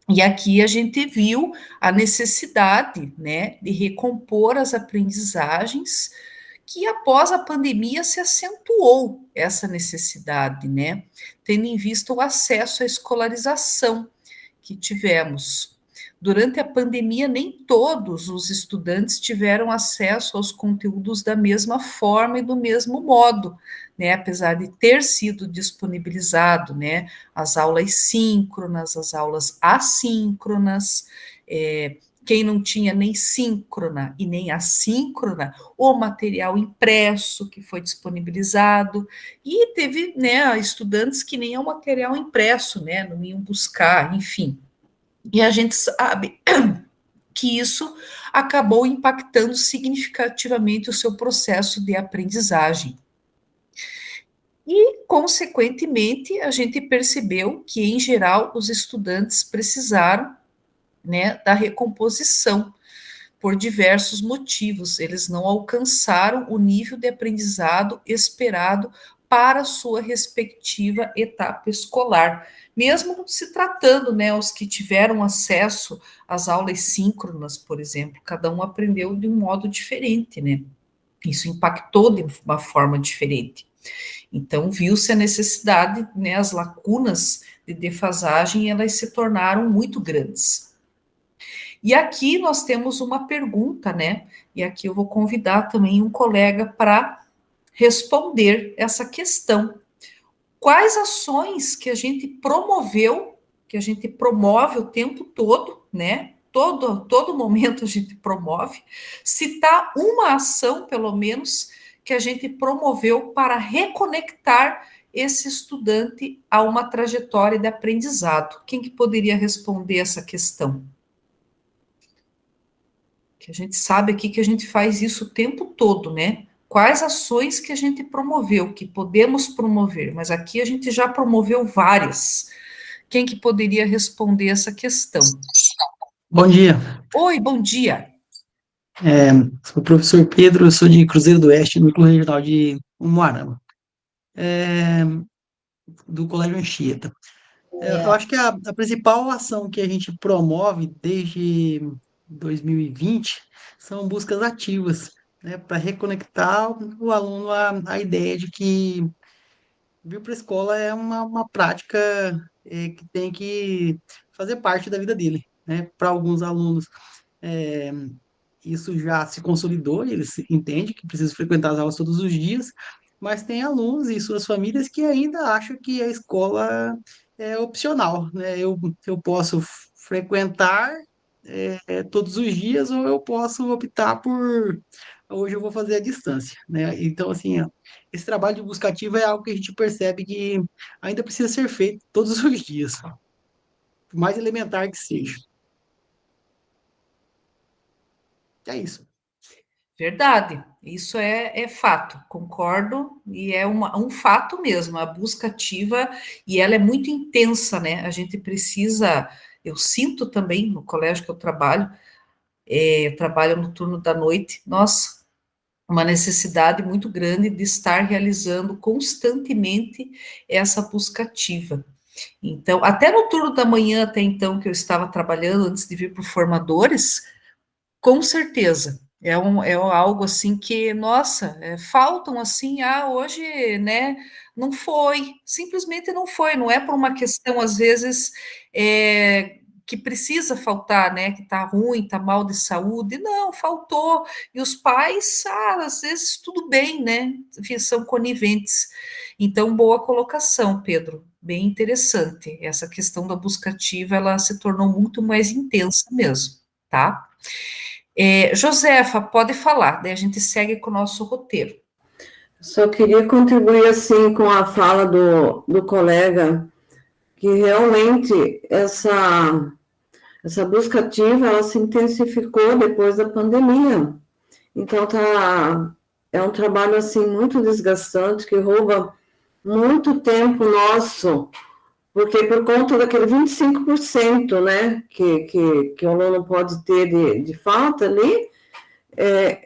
Speaker 1: E aqui a gente viu a necessidade, né? De recompor as aprendizagens que após a pandemia se acentuou essa necessidade, né? Tendo em vista o acesso à escolarização que tivemos. Durante a pandemia, nem todos os estudantes tiveram acesso aos conteúdos da mesma forma e do mesmo modo, né? Apesar de ter sido disponibilizado, né? As aulas síncronas, as aulas assíncronas, quem não tinha nem síncrona e nem assíncrona, o material impresso que foi disponibilizado, e teve, né, estudantes que nem é o material impresso, né, não iam buscar, enfim. E a gente sabe que isso acabou impactando significativamente o seu processo de aprendizagem. E, consequentemente, a gente percebeu que, em geral, os estudantes precisaram, né, da recomposição por diversos motivos. Eles não alcançaram o nível de aprendizado esperado para sua respectiva etapa escolar. Mesmo se tratando, né, os que tiveram acesso às aulas síncronas, por exemplo, cada um aprendeu de um modo diferente, né? Isso impactou de uma forma diferente. Então, viu-se a necessidade, né, as lacunas de defasagem, elas se tornaram muito grandes. E aqui nós temos uma pergunta, né? E aqui eu vou convidar também um colega para responder essa questão. Quais ações que a gente promoveu, que a gente promove o tempo todo, né? Todo momento a gente promove. Citar uma ação, pelo menos, que a gente promoveu para reconectar esse estudante a uma trajetória de aprendizado. Quem que poderia responder essa questão? Que a gente sabe aqui que a gente faz isso o tempo todo, né? Quais ações que a gente promoveu, que podemos promover, mas aqui a gente já promoveu várias. Quem que poderia responder essa questão?
Speaker 10: Bom dia,
Speaker 1: Oi, bom dia.
Speaker 10: sou o professor Pedro, eu sou de Cruzeiro do Oeste, núcleo regional de Umuarama, do Colégio Anchieta. Eu acho que a principal ação que a gente promove desde 2020 são buscas ativas, né, para reconectar o aluno à ideia de que vir para a escola é uma prática que tem que fazer parte da vida dele, né? Para alguns alunos, é, isso já se consolidou, eles entendem que precisam frequentar as aulas todos os dias, mas tem alunos e suas famílias que ainda acham que a escola é opcional, né? Eu posso frequentar todos os dias, ou eu posso optar por hoje eu vou fazer à distância, né? Então, assim, ó, esse trabalho de busca ativa é algo que a gente percebe que ainda precisa ser feito todos os dias, por mais elementar que seja. É isso.
Speaker 1: Verdade, isso é fato, concordo, e é um fato mesmo, a busca ativa, e ela é muito intensa, né? A gente precisa, eu sinto também no colégio que eu trabalho no turno da noite, nossa, uma necessidade muito grande de estar realizando constantemente essa busca ativa. Então, até no turno da manhã, até então, que eu estava trabalhando, antes de vir para formadores, com certeza. É algo assim que, nossa, faltam assim, hoje, né, não foi, simplesmente não foi, não é por uma questão, às vezes, que precisa faltar, né, que tá ruim, tá mal de saúde, não, faltou, e os pais, às vezes tudo bem, né, enfim, são coniventes. Então, boa colocação, Pedro, bem interessante, essa questão da busca ativa, ela se tornou muito mais intensa mesmo, tá? Josefa, pode falar, daí a gente segue com o nosso roteiro.
Speaker 7: Só queria contribuir assim com a fala do colega, que realmente essa busca ativa ela se intensificou depois da pandemia. Então é um trabalho assim muito desgastante que rouba muito tempo nosso, porque por conta daquele 25%, né, que o aluno pode ter de falta ali,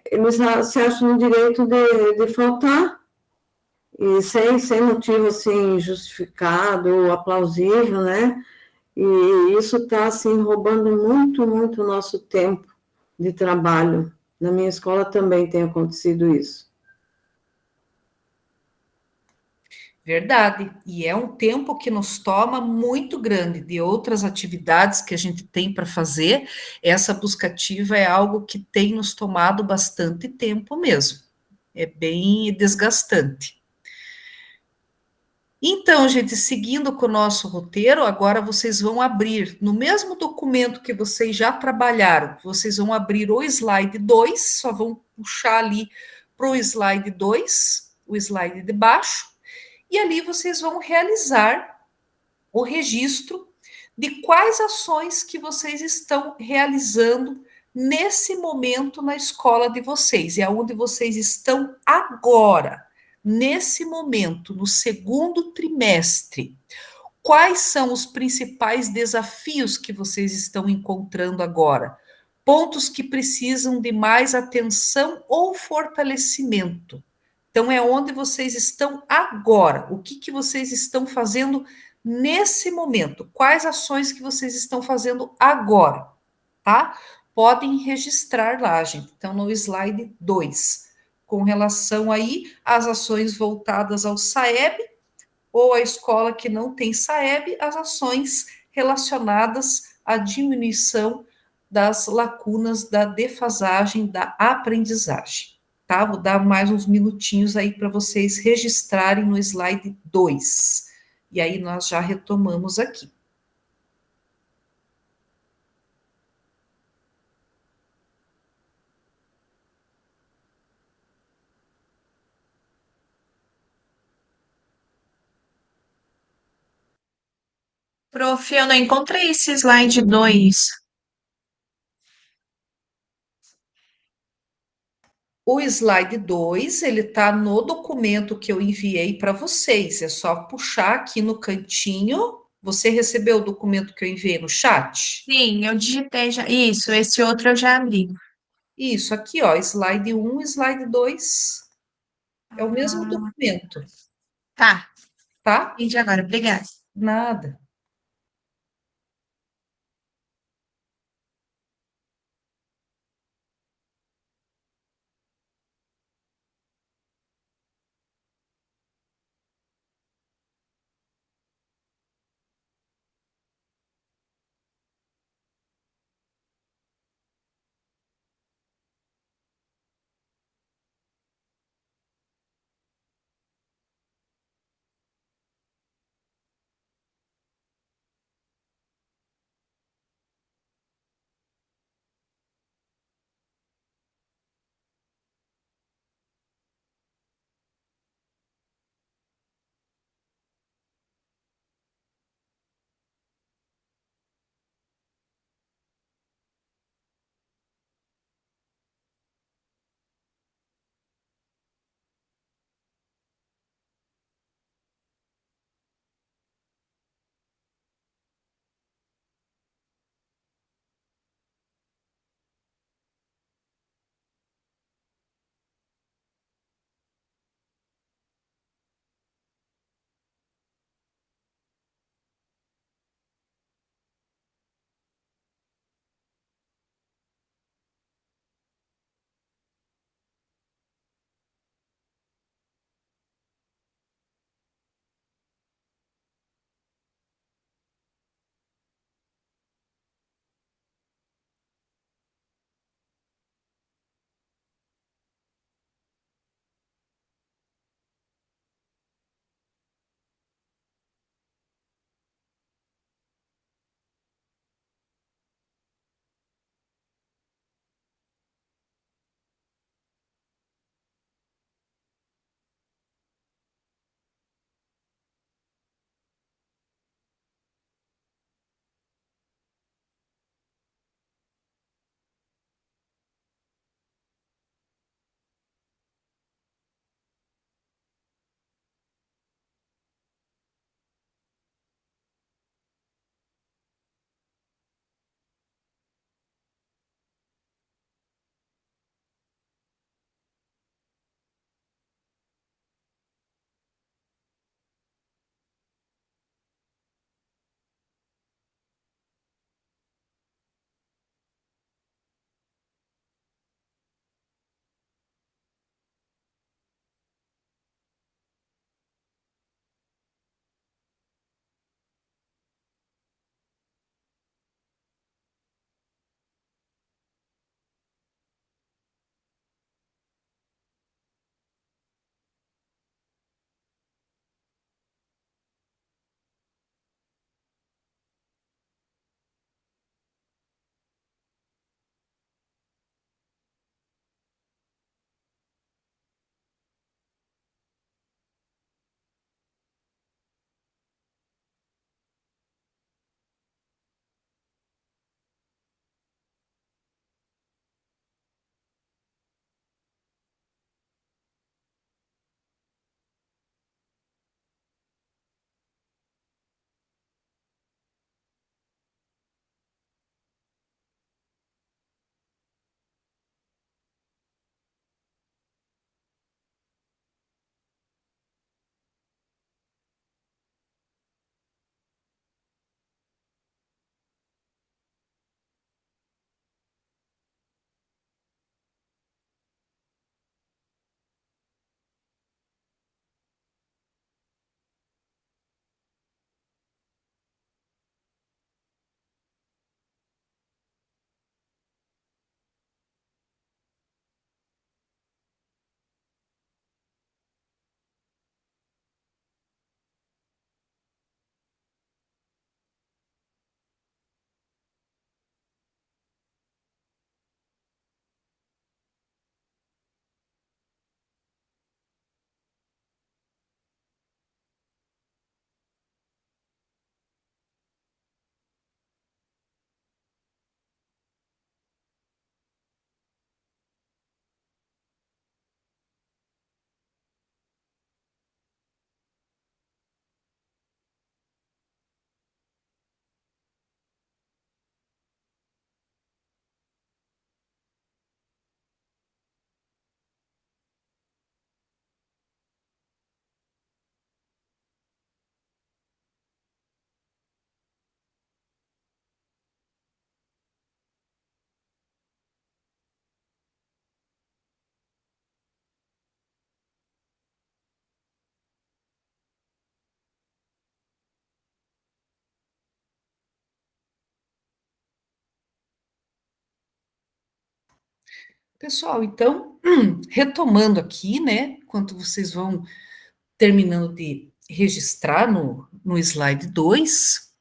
Speaker 7: eles se acham no direito de faltar, e sem motivo, assim, justificado ou aplausível, né, e isso está, assim, roubando muito, muito nosso tempo de trabalho. Na minha escola também tem acontecido isso.
Speaker 1: Verdade, e é um tempo que nos toma muito grande de outras atividades que a gente tem para fazer. Essa busca ativa é algo que tem nos tomado bastante tempo mesmo. É bem desgastante. Então, gente, seguindo com o nosso roteiro, agora vocês vão abrir, no mesmo documento que vocês já trabalharam, vocês vão abrir o slide 2, só vão puxar ali para o slide 2, o slide de baixo, e ali vocês vão realizar o registro de quais ações que vocês estão realizando nesse momento na escola de vocês, e aonde vocês estão agora, nesse momento, no segundo trimestre. Quais são os principais desafios que vocês estão encontrando agora? Pontos que precisam de mais atenção ou fortalecimento. Então, é onde vocês estão agora. O que vocês estão fazendo nesse momento? Quais ações que vocês estão fazendo agora, tá? Podem registrar lá, gente. Então, no slide 2, com relação aí às ações voltadas ao SAEB, ou a escola que não tem SAEB, as ações relacionadas à diminuição das lacunas da defasagem da aprendizagem. Tá? Vou dar mais uns minutinhos aí para vocês registrarem no slide 2. E aí nós já retomamos aqui.
Speaker 11: Prof, eu não encontrei esse slide 2.
Speaker 1: O slide 2, ele está no documento que eu enviei para vocês. É só puxar aqui no cantinho. Você recebeu o documento que eu enviei no chat?
Speaker 11: Sim, eu digitei já. Isso, esse outro eu já abri.
Speaker 1: Isso, aqui, ó, slide 1, slide 2. É o mesmo
Speaker 11: Ah,
Speaker 1: documento,
Speaker 11: tá,
Speaker 1: tá?
Speaker 11: entendi agora, obrigada.
Speaker 1: Nada. Pessoal, então, retomando aqui, né, enquanto vocês vão terminando de registrar no slide 2,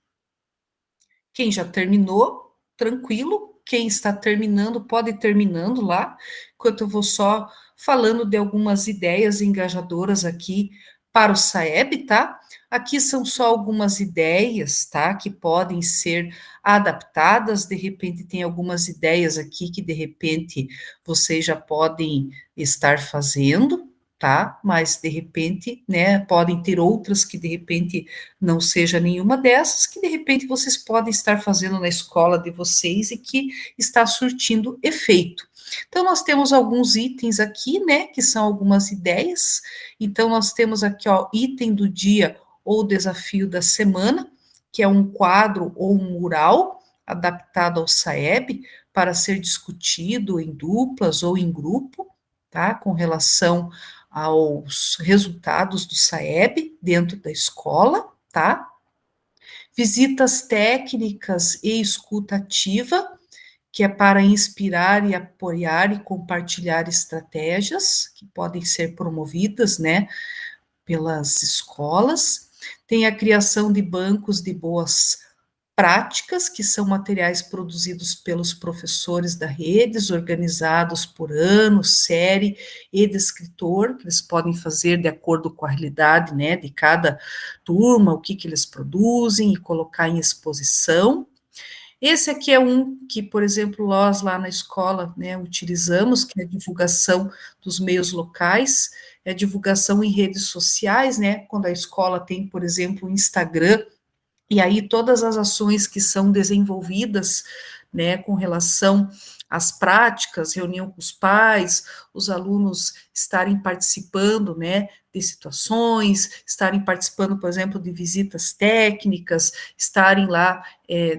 Speaker 1: quem já terminou, tranquilo. Quem está terminando, pode ir terminando lá, enquanto eu vou só falando de algumas ideias engajadoras aqui para o SAEB, tá? Aqui são só algumas ideias, tá? Que podem ser adaptadas. De repente, tem algumas ideias aqui que, de repente, vocês já podem estar fazendo, tá? Mas, de repente, né, podem ter outras que, de repente, não seja nenhuma dessas, que de repente vocês podem estar fazendo na escola de vocês e que está surtindo efeito. Então, nós temos alguns itens aqui, né, que são algumas ideias. Então, nós temos aqui, ó, item do dia ou desafio da semana, que é um quadro ou um mural adaptado ao SAEB para ser discutido em duplas ou em grupo, tá, com relação aos resultados do SAEB dentro da escola, tá? Visitas técnicas e escuta ativa, que é para inspirar e apoiar e compartilhar estratégias que podem ser promovidas, né, pelas escolas. Tem a criação de bancos de boas práticas, que são materiais produzidos pelos professores da redes, organizados por ano, série e descritor, que eles podem fazer de acordo com a realidade, né, de cada turma, o que eles produzem e colocar em exposição. Esse aqui é um que, por exemplo, nós lá na escola, né, utilizamos, que é a divulgação dos meios locais, é a divulgação em redes sociais, né, quando a escola tem, por exemplo, o Instagram, e aí todas as ações que são desenvolvidas, né, com relação às práticas, reunião com os pais, os alunos estarem participando, né, de situações, estarem participando, por exemplo, de visitas técnicas, estarem lá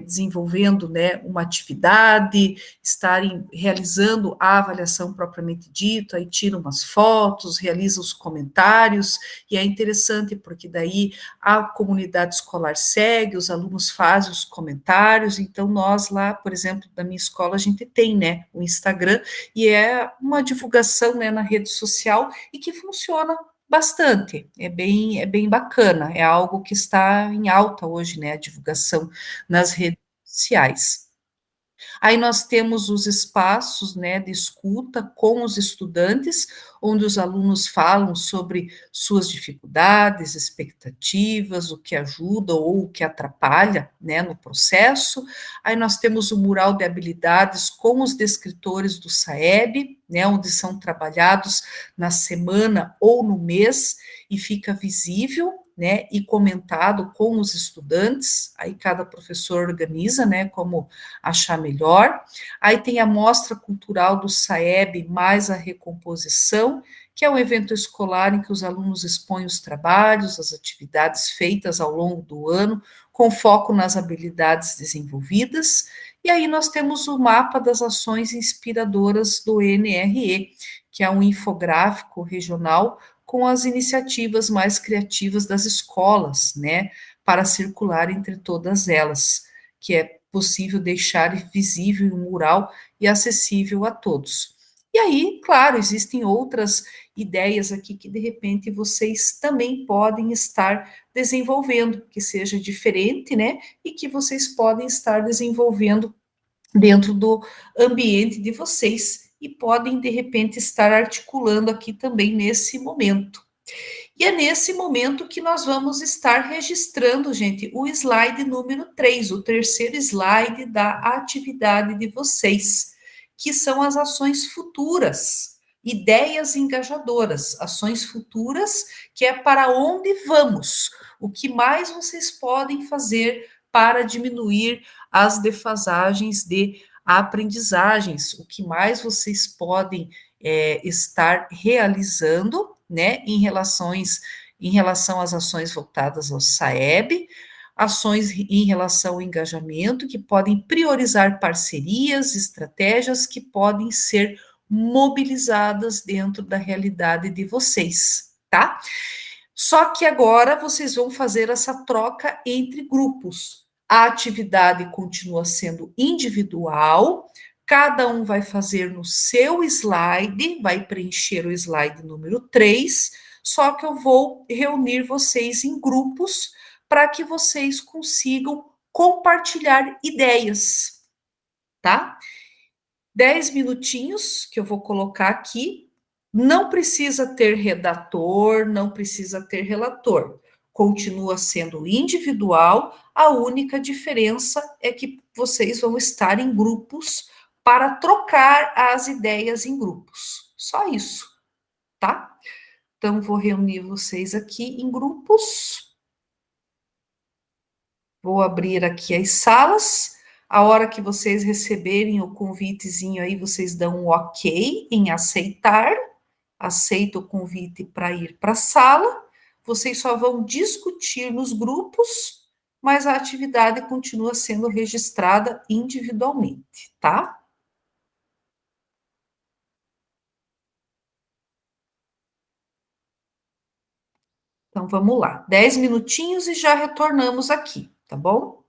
Speaker 1: desenvolvendo, né, uma atividade, estarem realizando a avaliação propriamente dita, aí tiram umas fotos, realizam os comentários, e é interessante porque daí a comunidade escolar segue, os alunos fazem os comentários, então nós lá, por exemplo, da minha escola, a gente tem, né, o Instagram, e é uma divulgação, né, na rede social, e que funciona bastante, é bem bacana, é algo que está em alta hoje, né, a divulgação nas redes sociais. Aí nós temos os espaços, né, de escuta com os estudantes, onde os alunos falam sobre suas dificuldades, expectativas, o que ajuda ou o que atrapalha, né, no processo. Aí nós temos o mural de habilidades com os descritores do SAEB, né, onde são trabalhados na semana ou no mês e fica visível, né, e comentado com os estudantes, aí cada professor organiza, né, como achar melhor. Aí tem a mostra cultural do SAEB mais a recomposição, que é um evento escolar em que os alunos expõem os trabalhos, as atividades feitas ao longo do ano, com foco nas habilidades desenvolvidas. E aí nós temos o mapa das ações inspiradoras do NRE, que é um infográfico regional com as iniciativas mais criativas das escolas, né, para circular entre todas elas, que é possível deixar visível um mural e acessível a todos. E aí, claro, existem outras ideias aqui que de repente vocês também podem estar desenvolvendo, que seja diferente, né, e que vocês podem estar desenvolvendo dentro do ambiente de vocês e podem, de repente, estar articulando aqui também nesse momento. E é nesse momento que nós vamos estar registrando, gente, o slide número 3, o terceiro slide da atividade de vocês, que são as ações futuras, ideias engajadoras, ações futuras, que é para onde vamos, o que mais vocês podem fazer para diminuir as defasagens de aprendizagens, o que mais vocês podem estar realizando, né, em relação às ações voltadas ao SAEB, ações em relação ao engajamento, que podem priorizar parcerias, estratégias que podem ser mobilizadas dentro da realidade de vocês, tá? Só que agora vocês vão fazer essa troca entre grupos. A atividade continua sendo individual, Cada um vai fazer no seu slide, vai preencher o slide número 3, só que eu vou reunir vocês em grupos para que vocês consigam compartilhar ideias, tá? 10 minutinhos que eu vou colocar aqui. Não precisa ter redator, não precisa ter relator. Continua sendo individual, a única diferença é que vocês vão estar em grupos para trocar as ideias em grupos. Só isso, tá? Então, vou reunir vocês aqui em grupos. Vou abrir aqui as salas. A hora que vocês receberem o convitezinho aí, vocês dão um ok em aceitar. Aceita o convite para ir para a sala. Vocês só vão discutir nos grupos, mas a atividade continua sendo registrada individualmente, tá? Então, vamos lá. 10 minutinhos e já retornamos aqui, tá bom?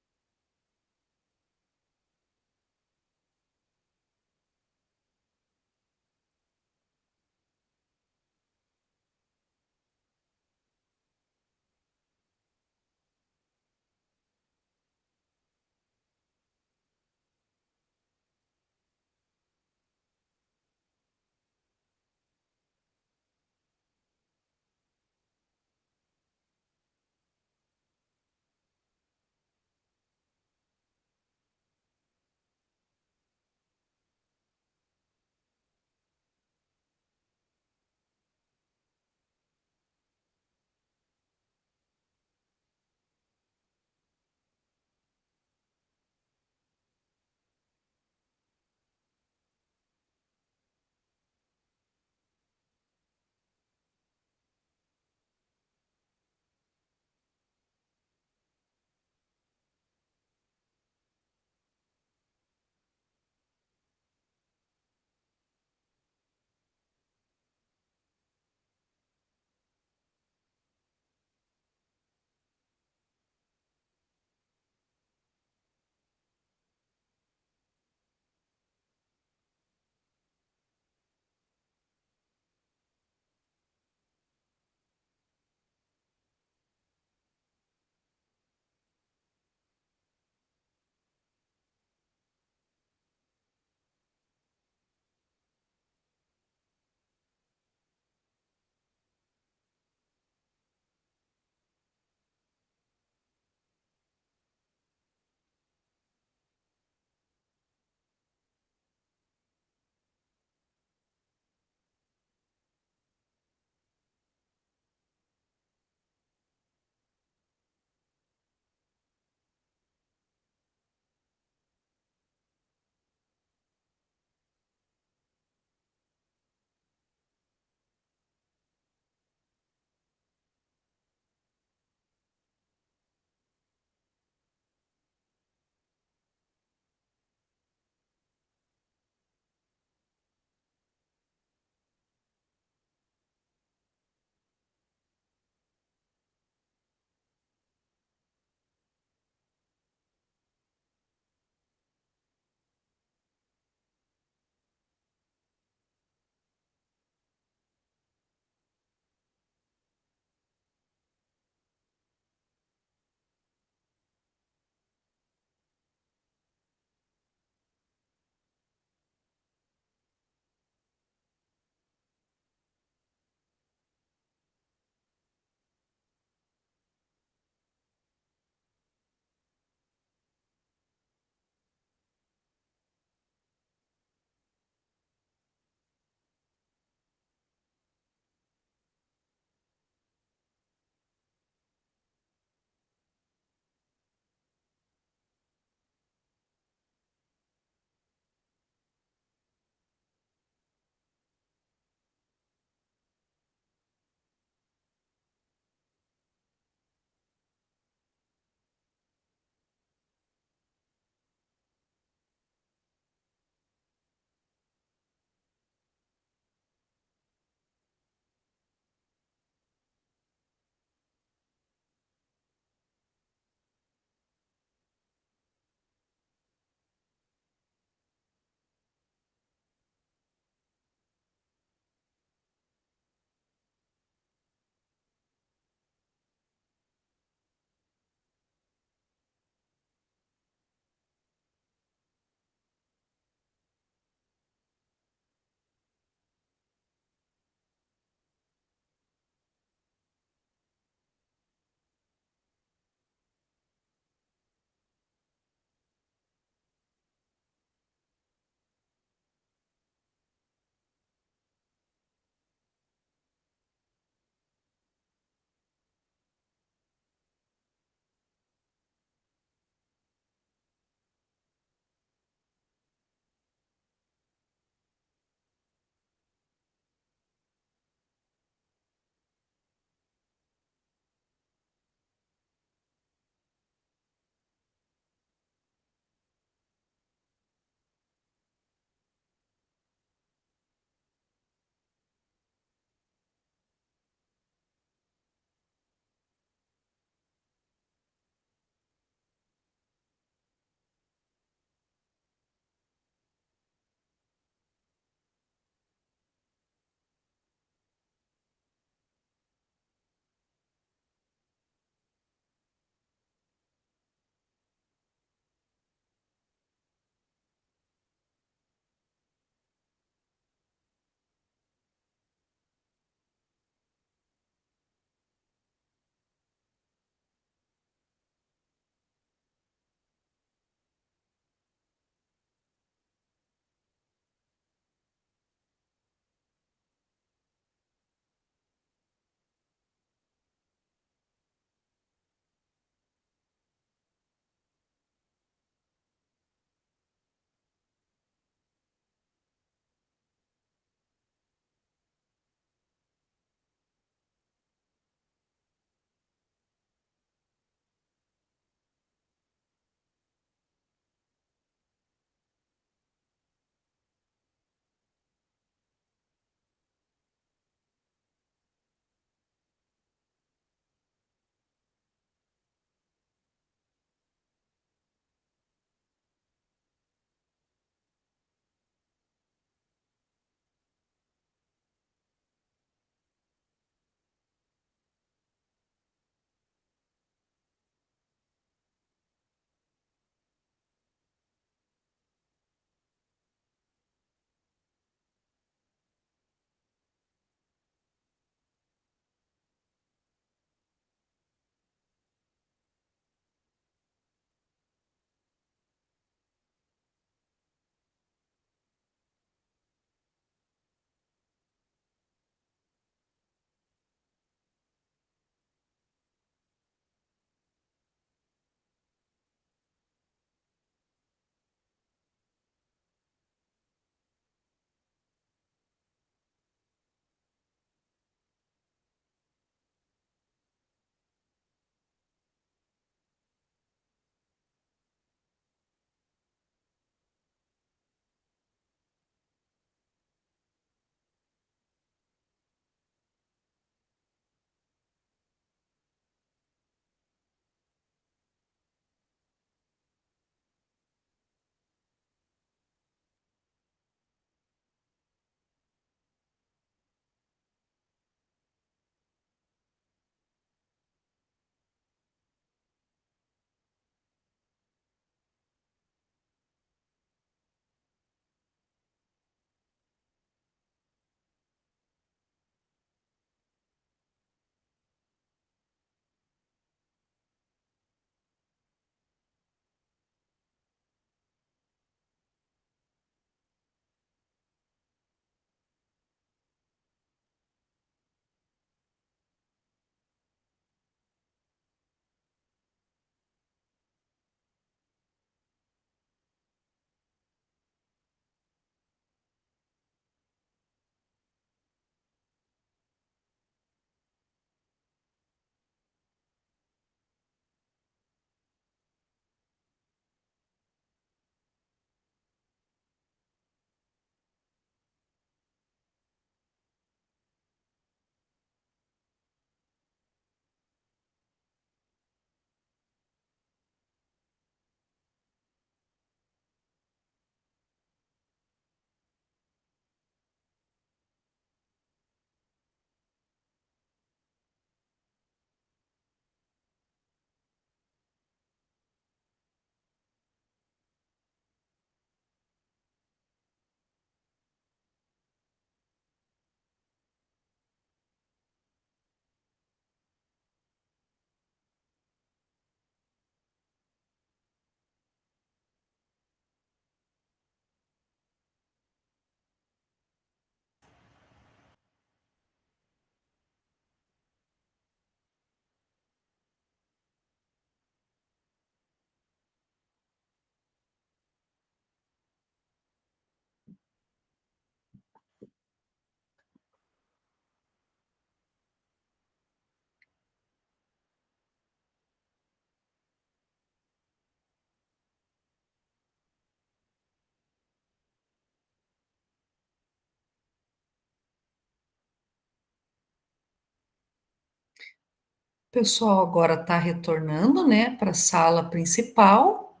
Speaker 1: pessoal agora está retornando, né, para a sala principal,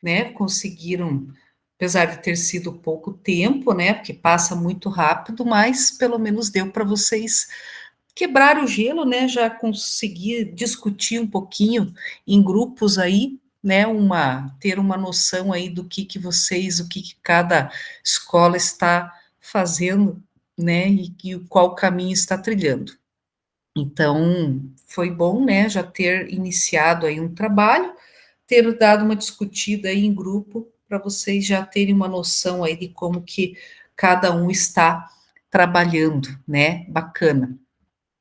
Speaker 1: né? Conseguiram, apesar de ter sido pouco tempo, né? Porque passa muito rápido, mas pelo menos deu para vocês quebrar o gelo, né? Já consegui discutir um pouquinho em grupos aí, né? Ter uma noção aí do que vocês, o que cada escola está fazendo, né? E qual caminho está trilhando. Então, foi bom, né? Já ter iniciado aí um trabalho, ter dado uma discutida aí em grupo, para vocês já terem uma noção aí de como que cada um está trabalhando, né? Bacana.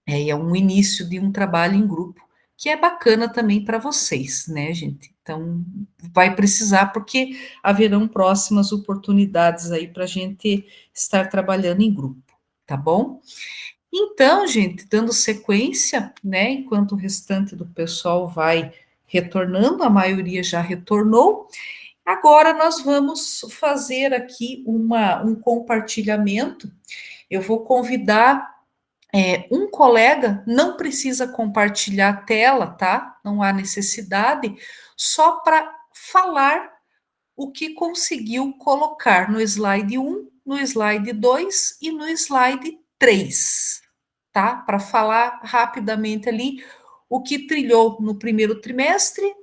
Speaker 1: E é um início de um trabalho em grupo, que é bacana também para vocês, né, gente? Então, vai precisar, porque haverão próximas oportunidades aí para a gente estar trabalhando em grupo, tá bom? Então, gente, dando sequência, né, enquanto o restante do pessoal vai retornando, a maioria já retornou, agora nós vamos fazer aqui um compartilhamento. Eu vou convidar um colega, não precisa compartilhar a tela, tá? Não há necessidade, só para falar o que conseguiu colocar no slide 1, no slide 2 e no slide 3, tá? Para falar rapidamente ali o que trilhou no primeiro trimestre,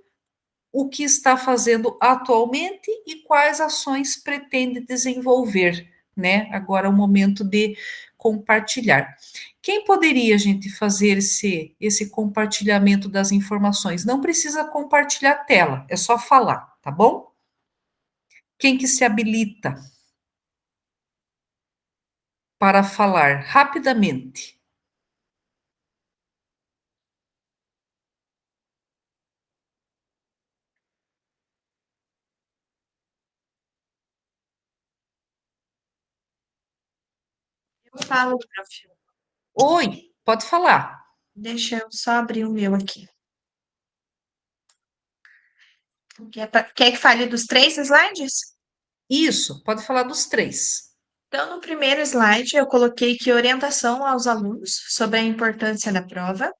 Speaker 1: o que está fazendo atualmente e quais ações pretende desenvolver, né? Agora é o momento de compartilhar. Quem poderia, gente, fazer esse compartilhamento das informações? Não precisa compartilhar a tela, é só falar, tá bom? Quem que se habilita para falar rapidamente?
Speaker 11: Eu falo, prof.
Speaker 1: Oi, pode falar.
Speaker 11: Deixa eu só abrir o meu aqui. Quer que fale dos 3 slides?
Speaker 1: Isso, pode falar dos 3.
Speaker 11: Então, no primeiro slide, eu coloquei que orientação aos alunos sobre a importância da prova,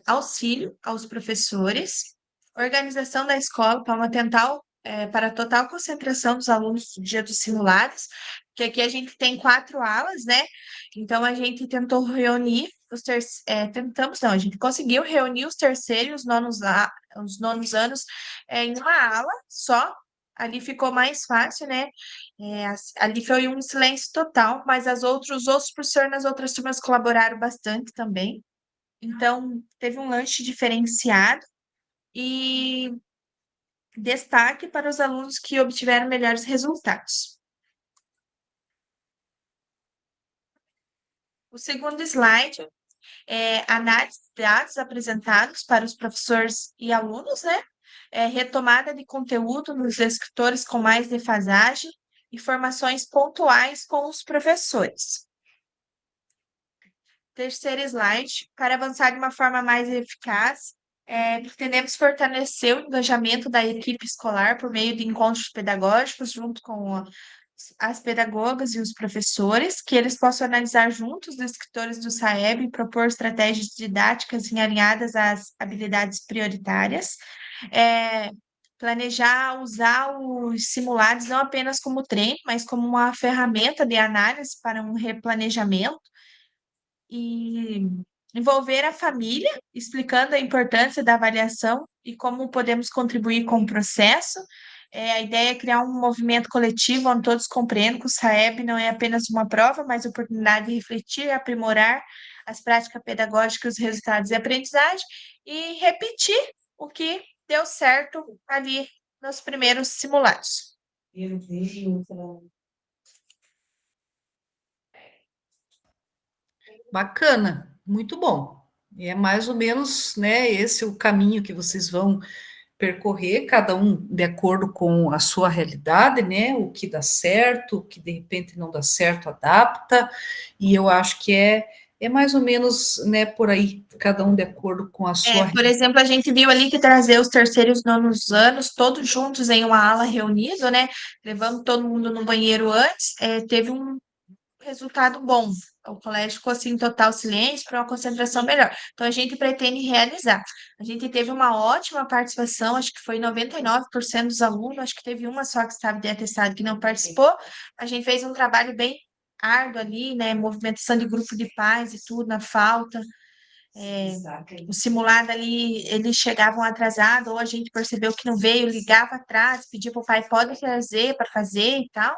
Speaker 11: auxílio aos professores, organização da escola para a total concentração dos alunos no dia dos simulados, que aqui a gente tem 4 alas, né? Então, a gente tentou reunir a gente conseguiu reunir os terceiros e os nonos anos em uma ala só. Ali ficou mais fácil, né? Ali foi um silêncio total, mas os outros professores nas outras turmas colaboraram bastante também. Então, teve um lanche diferenciado e destaque para os alunos que obtiveram melhores resultados. O segundo slide é análise de dados apresentados para os professores e alunos, né? Retomada de conteúdo nos escritores com mais defasagem, informações pontuais com os professores. Terceiro slide, para avançar de uma forma mais eficaz, pretendemos fortalecer o engajamento da equipe escolar por meio de encontros pedagógicos junto com as pedagogas e os professores, que eles possam analisar juntos os escritores do SAEB e propor estratégias didáticas alinhadas às habilidades prioritárias. Planejar usar os simulados não apenas como treino, mas como uma ferramenta de análise para um replanejamento e envolver a família, explicando a importância da avaliação e como podemos contribuir com o processo. A ideia é criar um movimento coletivo onde todos compreendam que o SAEB não é apenas uma prova, mas oportunidade de refletir e aprimorar as práticas pedagógicas, os resultados de aprendizagem e repetir o que deu certo ali nos primeiros simulados.
Speaker 1: Bacana, muito bom. E é mais ou menos, né, esse o caminho que vocês vão percorrer, cada um de acordo com a sua realidade, né, o que dá certo, o que de repente não dá certo, adapta, e eu acho que é mais ou menos, né, por aí, cada um de acordo com a sua...
Speaker 11: Por exemplo, a gente viu ali que trazer os terceiros e nonos anos, todos juntos em uma ala reunido, né, levando todo mundo no banheiro antes, teve um resultado bom. O colégio ficou assim em total silêncio para uma concentração melhor. Então, a gente pretende realizar. A gente teve uma ótima participação, acho que foi 99% dos alunos, acho que teve uma só que estava de atestado que não participou. A gente fez um trabalho bem árduo ali, né? Movimentação de grupo de pais e tudo, na falta. O simulado ali, eles chegavam atrasados, ou a gente percebeu que não veio, ligava atrás, pedia para o pai, pode trazer para fazer e tal.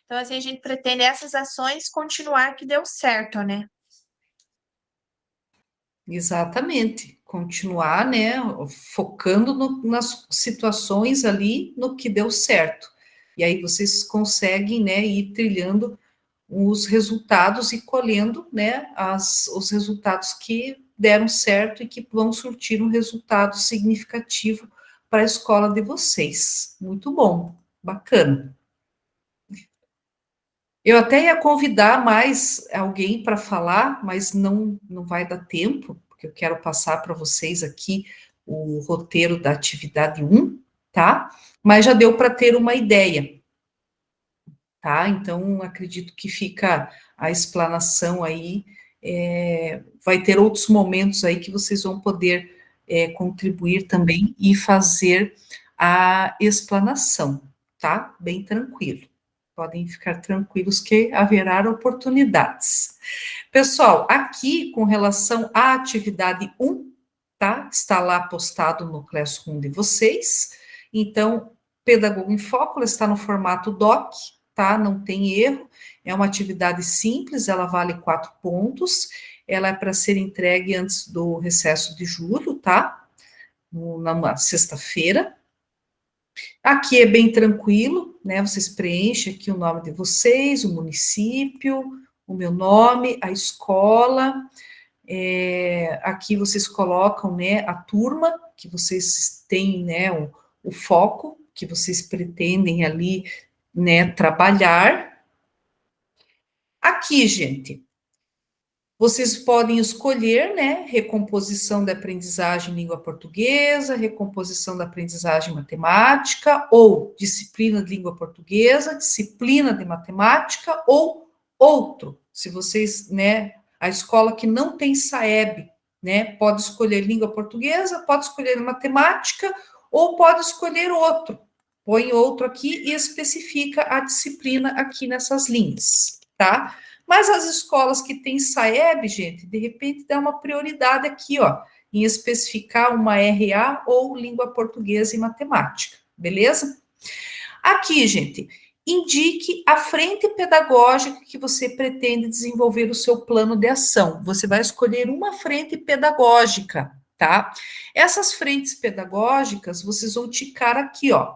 Speaker 11: Então, assim, a gente pretende essas ações continuar que deu certo, né?
Speaker 1: Exatamente. Continuar, né, focando nas situações ali, no que deu certo. E aí vocês conseguem, né, ir trilhando os resultados e colhendo, né, os resultados que deram certo e que vão surtir um resultado significativo para a escola de vocês. Muito bom, bacana. Eu até ia convidar mais alguém para falar, mas não vai dar tempo, porque eu quero passar para vocês aqui o roteiro da atividade 1, tá? Mas já deu para ter uma ideia, tá? Então, acredito que fica a explanação aí, vai ter outros momentos aí que vocês vão poder contribuir também e fazer a explanação, tá? Bem tranquilo. Podem ficar tranquilos que haverá oportunidades. Pessoal, aqui com relação à atividade 1, tá? Está lá postado no Classroom de vocês. Então, Pedagogo em Foco, ela está no formato doc, tá? Não tem erro. É uma atividade simples, ela vale 4 pontos. Ela é para ser entregue antes do recesso de julho, tá? Na sexta-feira. Aqui é bem tranquilo, né? Vocês preenchem aqui o nome de vocês, o município, o meu nome, a escola. Aqui vocês colocam, né, a turma que vocês têm, né, o foco que vocês pretendem ali, né, trabalhar. Aqui, gente, vocês podem escolher, né, recomposição da aprendizagem em língua portuguesa, recomposição da aprendizagem matemática, ou disciplina de língua portuguesa, disciplina de matemática, ou outro. Se vocês, né, a escola que não tem SAEB, né, pode escolher língua portuguesa, pode escolher matemática, ou pode escolher outro. Põe outro aqui e especifica a disciplina aqui nessas linhas, tá? Mas as escolas que têm SAEB, gente, de repente dá uma prioridade aqui, ó, em especificar uma RA ou língua portuguesa e matemática, beleza? Aqui, gente, indique a frente pedagógica que você pretende desenvolver o seu plano de ação. Você vai escolher uma frente pedagógica, tá? Essas frentes pedagógicas, vocês vão ticar aqui, ó.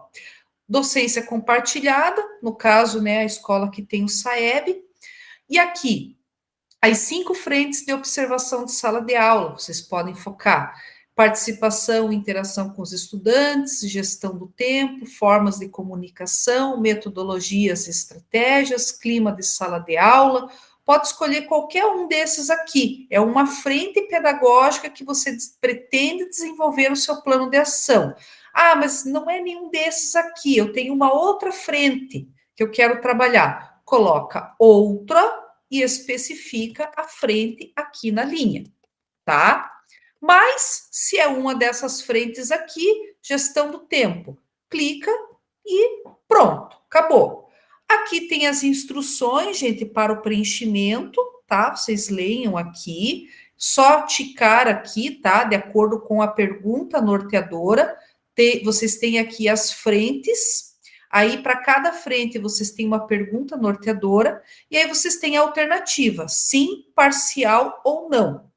Speaker 1: Docência compartilhada, no caso, né, a escola que tem o SAEB. E aqui, as 5 frentes de observação de sala de aula, vocês podem focar: participação e interação com os estudantes, gestão do tempo, formas de comunicação, metodologias e estratégias, clima de sala de aula. Pode escolher qualquer um desses aqui. É uma frente pedagógica que você pretende desenvolver o seu plano de ação. Ah, mas não é nenhum desses aqui, eu tenho uma outra frente que eu quero trabalhar. Coloca outra e especifica a frente aqui na linha, tá? Mas, se é uma dessas frentes aqui, gestão do tempo, clica e pronto, acabou. Aqui tem as instruções, gente, para o preenchimento, tá? Vocês leiam aqui, só ticar aqui, tá? De acordo com a pergunta norteadora, vocês têm aqui as frentes. Aí, para cada frente, vocês têm uma pergunta norteadora, e aí vocês têm a alternativa, sim, parcial ou não.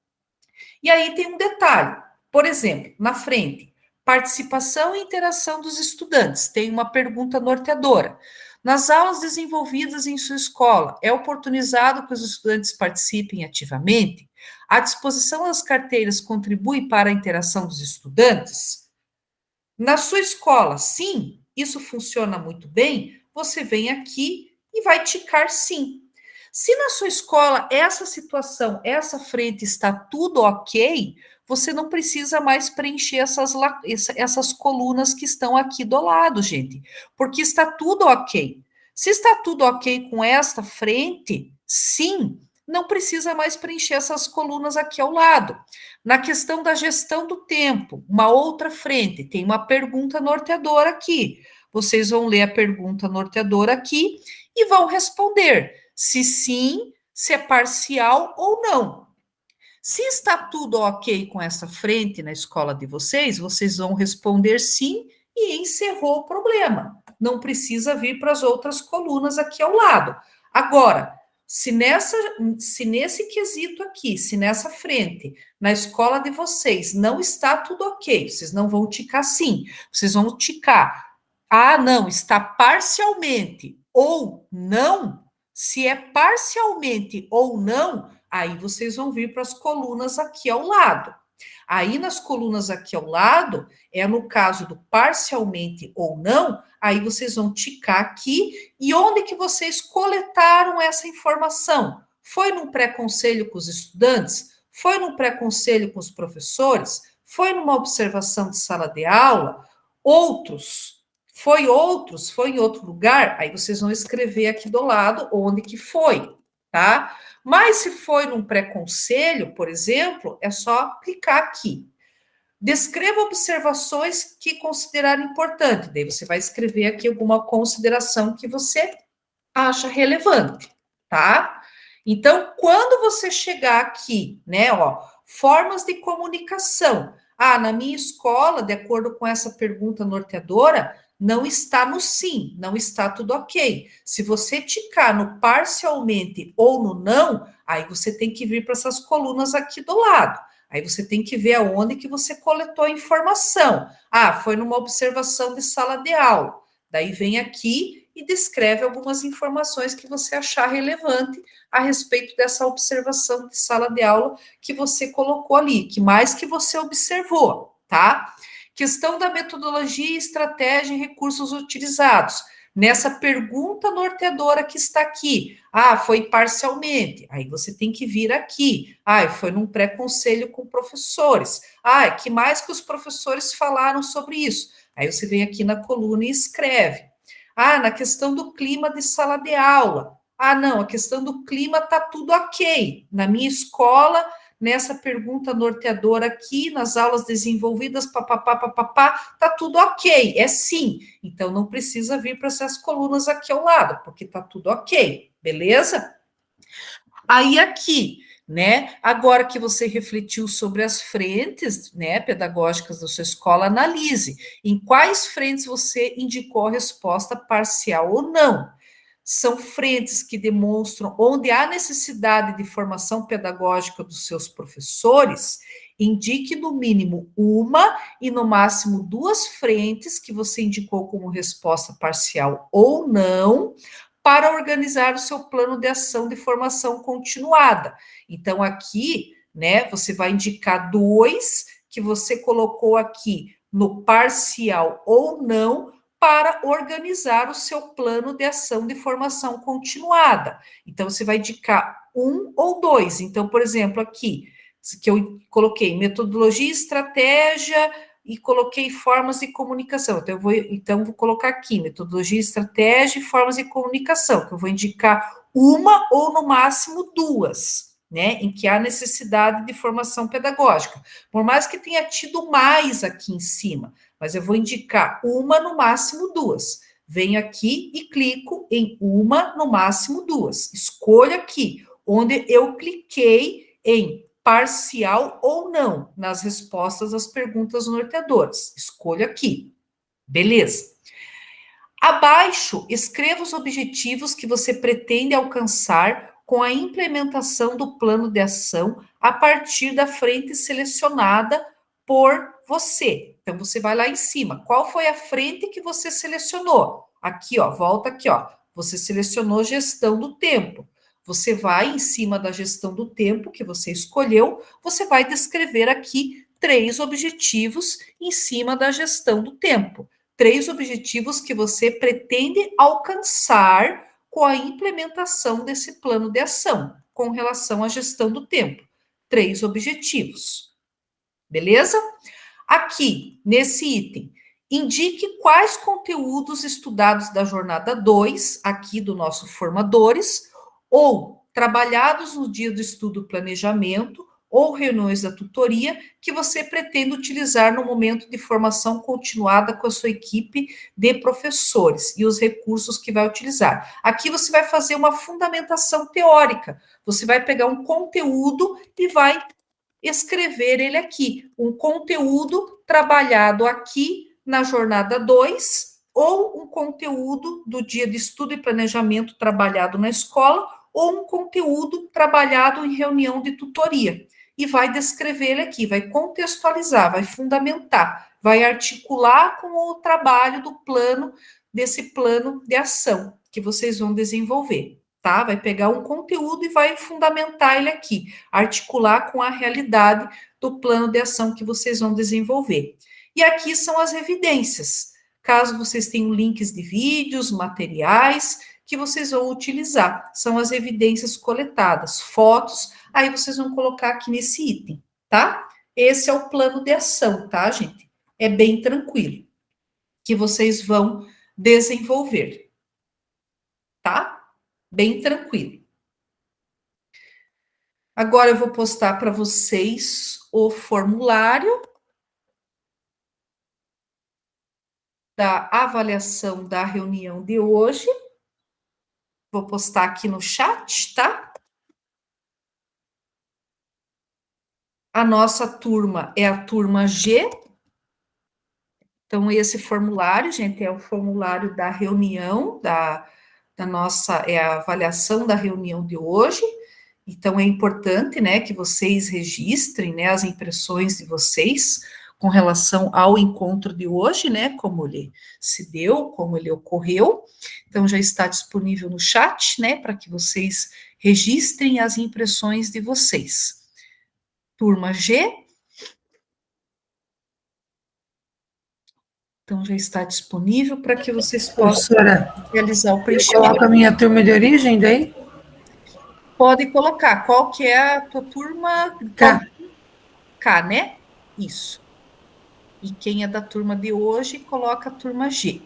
Speaker 1: E aí tem um detalhe, por exemplo, na frente, participação e interação dos estudantes, tem uma pergunta norteadora. Nas aulas desenvolvidas em sua escola, é oportunizado que os estudantes participem ativamente? A disposição das carteiras contribui para a interação dos estudantes? Na sua escola, sim, isso funciona muito bem, você vem aqui e vai ticar sim. Se na sua escola essa situação, essa frente está tudo ok, você não precisa mais preencher essas colunas que estão aqui do lado, gente, porque está tudo ok. Se está tudo ok com esta frente, sim, não precisa mais preencher essas colunas aqui ao lado. Na questão da gestão do tempo, uma outra frente, tem uma pergunta norteadora aqui. Vocês vão ler a pergunta norteadora aqui e vão responder se sim, se é parcial ou não. Se está tudo ok com essa frente na escola de vocês, vocês vão responder sim e encerrou o problema. Não precisa vir para as outras colunas aqui ao lado. Agora, se nesse quesito aqui, se nessa frente, na escola de vocês, não está tudo ok, vocês não vão ticar sim, vocês vão ticar, não, está parcialmente ou não. Se é parcialmente ou não, aí vocês vão vir para as colunas aqui ao lado. Aí nas colunas aqui ao lado, no caso do parcialmente ou não, aí vocês vão ticar aqui. E onde que vocês coletaram essa informação? Foi num pré-conselho com os estudantes? Foi num pré-conselho com os professores? Foi numa observação de sala de aula? Foi em outro lugar? Aí vocês vão escrever aqui do lado onde que foi, tá? Mas se foi num pré-conselho, por exemplo, é só clicar aqui. Descreva observações que considerar importante. Daí você vai escrever aqui alguma consideração que você acha relevante, tá? Então, quando você chegar aqui, né, formas de comunicação. Na minha escola, de acordo com essa pergunta norteadora, não está no sim, não está tudo ok. Se você ticar no parcialmente ou no não, aí você tem que vir para essas colunas aqui do lado. Aí você tem que ver aonde que você coletou a informação. Foi numa observação de sala de aula. Daí vem aqui e descreve algumas informações que você achar relevante a respeito dessa observação de sala de aula que você colocou ali, que mais que você observou, tá? Questão da metodologia, estratégia e recursos utilizados. Nessa pergunta norteadora que está aqui, foi parcialmente, aí você tem que vir aqui, foi num pré-conselho com professores, que mais que os professores falaram sobre isso? Aí você vem aqui na coluna e escreve. Na questão do clima de sala de aula, não, a questão do clima está tudo ok, na minha escola, nessa pergunta norteadora aqui, nas aulas desenvolvidas, tá tudo ok, é sim. Então, não precisa vir para essas colunas aqui ao lado, porque tá tudo ok, beleza? Aí, aqui, né, agora que você refletiu sobre as frentes, né, pedagógicas da sua escola, analise em quais frentes você indicou a resposta parcial ou não. São frentes que demonstram onde há necessidade de formação pedagógica dos seus professores, indique no mínimo uma e no máximo 2 frentes que você indicou como resposta parcial ou não, para organizar o seu plano de ação de formação continuada. Então, aqui, né, você vai indicar 2 que você colocou aqui no parcial ou não, para organizar o seu plano de ação de formação continuada. Então, você vai indicar 1 ou 2. Então, por exemplo, aqui, que eu coloquei metodologia, estratégia e coloquei formas de comunicação. Então, vou colocar aqui, metodologia, estratégia e formas de comunicação, que eu vou indicar 1 ou, no máximo, 2. Né, em que há necessidade de formação pedagógica. Por mais que tenha tido mais aqui em cima, mas eu vou indicar 1, no máximo 2. Venho aqui e clico em 1, no máximo 2. Escolha aqui, onde eu cliquei em parcial ou não, nas respostas às perguntas norteadoras. Escolha aqui. Beleza. Abaixo, escreva os objetivos que você pretende alcançar com a implementação do plano de ação a partir da frente selecionada por você. Então, você vai lá em cima. Qual foi a frente que você selecionou? Aqui, volta aqui, Você selecionou gestão do tempo. Você vai em cima da gestão do tempo que você escolheu, você vai descrever aqui 3 objetivos em cima da gestão do tempo. 3 objetivos que você pretende alcançar com a implementação desse plano de ação, com relação à gestão do tempo. 3 objetivos. Beleza? Aqui, nesse item, indique quais conteúdos estudados da jornada 2, aqui do nosso formadores, ou trabalhados no dia do estudo planejamento ou reuniões da tutoria que você pretende utilizar no momento de formação continuada com a sua equipe de professores e os recursos que vai utilizar. Aqui você vai fazer uma fundamentação teórica, você vai pegar um conteúdo e vai escrever ele aqui, um conteúdo trabalhado aqui na jornada 2, ou um conteúdo do dia de estudo e planejamento trabalhado na escola, ou um conteúdo trabalhado em reunião de tutoria. E vai descrever ele aqui, vai contextualizar, vai fundamentar, vai articular com o trabalho do plano, desse plano de ação que vocês vão desenvolver, tá? Vai pegar um conteúdo e vai fundamentar ele aqui, articular com a realidade do plano de ação que vocês vão desenvolver. E aqui são as evidências, caso vocês tenham links de vídeos, materiais que vocês vão utilizar, são as evidências coletadas, fotos, aí vocês vão colocar aqui nesse item, tá? Esse é o plano de ação, tá, gente? É bem tranquilo, que vocês vão desenvolver, tá? Bem tranquilo. Agora eu vou postar para vocês o formulário da avaliação da reunião de hoje. Vou postar aqui no chat, tá? A nossa turma é a turma G. Então, esse formulário, gente, é o formulário da reunião, da nossa, é a avaliação da reunião de hoje. Então, é importante, né, que vocês registrem, né, as impressões de vocês com relação ao encontro de hoje, né, como ele se deu, como ele ocorreu. Então, já está disponível no chat, né, para que vocês registrem as impressões de vocês. Turma G. Então, já está disponível para que vocês possam realizar o preenchimento.
Speaker 12: Coloca a minha turma de origem daí?
Speaker 1: Pode colocar. Qual que é a tua turma?
Speaker 12: K.
Speaker 1: K, né? Isso. E quem é da turma de hoje, coloca a turma G.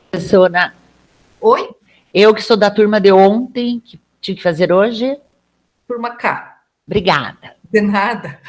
Speaker 13: Professora.
Speaker 1: Oi?
Speaker 13: Eu que sou da turma de ontem, que tinha que fazer hoje.
Speaker 1: Turma K.
Speaker 13: Obrigada.
Speaker 1: De nada.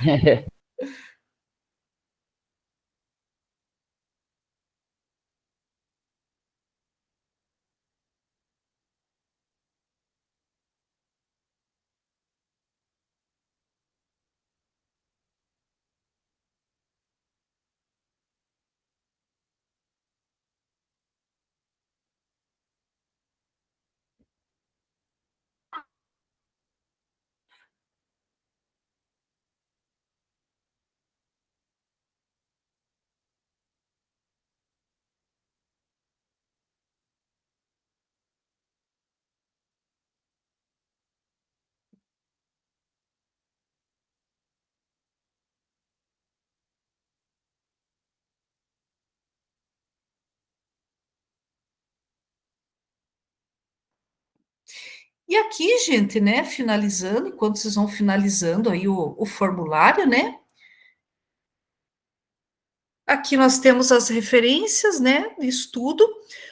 Speaker 1: E aqui, gente, né, finalizando, enquanto vocês vão finalizando aí o formulário, né? Aqui nós temos as referências, né, de estudo,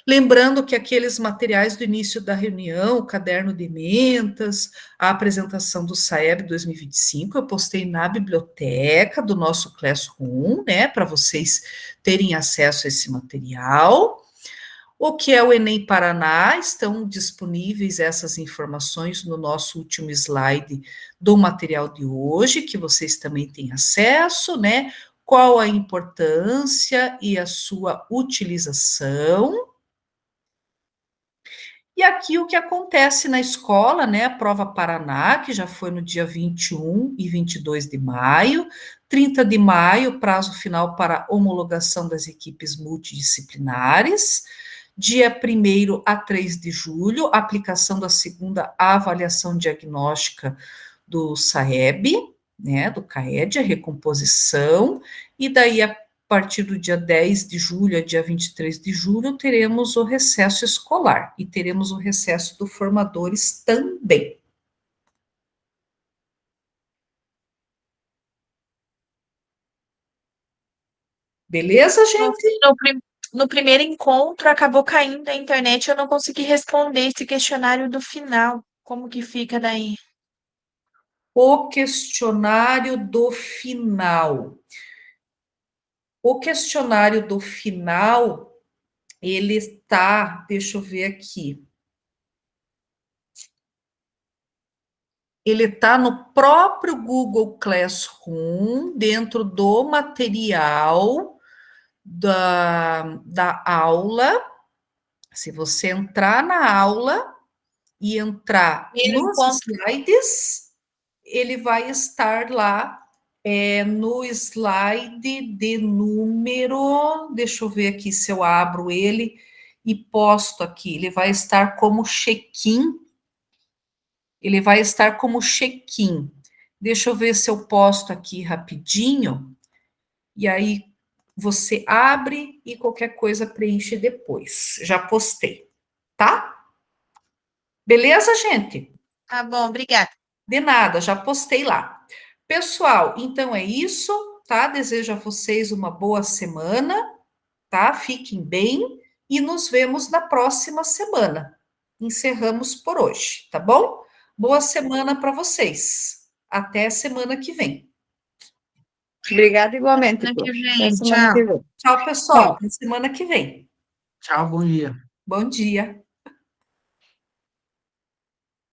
Speaker 1: lembrando que aqueles materiais do início da reunião, o caderno de emendas, a apresentação do SAEB 2025, eu postei na biblioteca do nosso Classroom, né, para vocês terem acesso a esse material. O que é o Enem Paraná, estão disponíveis essas informações no nosso último slide do material de hoje, que vocês também têm acesso, né? Qual a importância e a sua utilização. E aqui o que acontece na escola, né? A prova Paraná, que já foi no dia 21 e 22 de maio, 30 de maio, prazo final para homologação das equipes multidisciplinares. Dia 1º a 3 de julho, aplicação da segunda avaliação diagnóstica do SAEB, né, do CAED, a recomposição, e daí partir do dia 10 de julho a dia 23 de julho, teremos o recesso escolar e teremos o recesso do formadores também. Beleza, gente?
Speaker 11: No primeiro encontro, acabou caindo a internet, eu não consegui responder esse questionário do final. Como que fica daí?
Speaker 1: O questionário do final. O questionário do final, ele está, deixa eu ver aqui. Ele está no próprio Google Classroom, dentro do material da aula. Se você entrar na aula e entrar nos slides, ele vai estar lá no slide de número, deixa eu ver aqui se eu abro ele e posto aqui, ele vai estar como check-in, Deixa eu ver se eu posto aqui rapidinho, e aí você abre e qualquer coisa preenche depois. Já postei, tá? Beleza, gente?
Speaker 11: Tá bom, obrigada.
Speaker 1: De nada, já postei lá. Pessoal, então é isso, tá? Desejo a vocês uma boa semana, tá? Fiquem bem e nos vemos na próxima semana. Encerramos por hoje, tá bom? Boa semana para vocês. Até semana que vem.
Speaker 8: Obrigada igualmente.
Speaker 11: Semana que vem,
Speaker 8: Até semana
Speaker 11: tchau.
Speaker 8: que vem.
Speaker 1: Tchau, pessoal. Até semana que vem.
Speaker 10: Tchau, bom dia.
Speaker 1: Bom dia.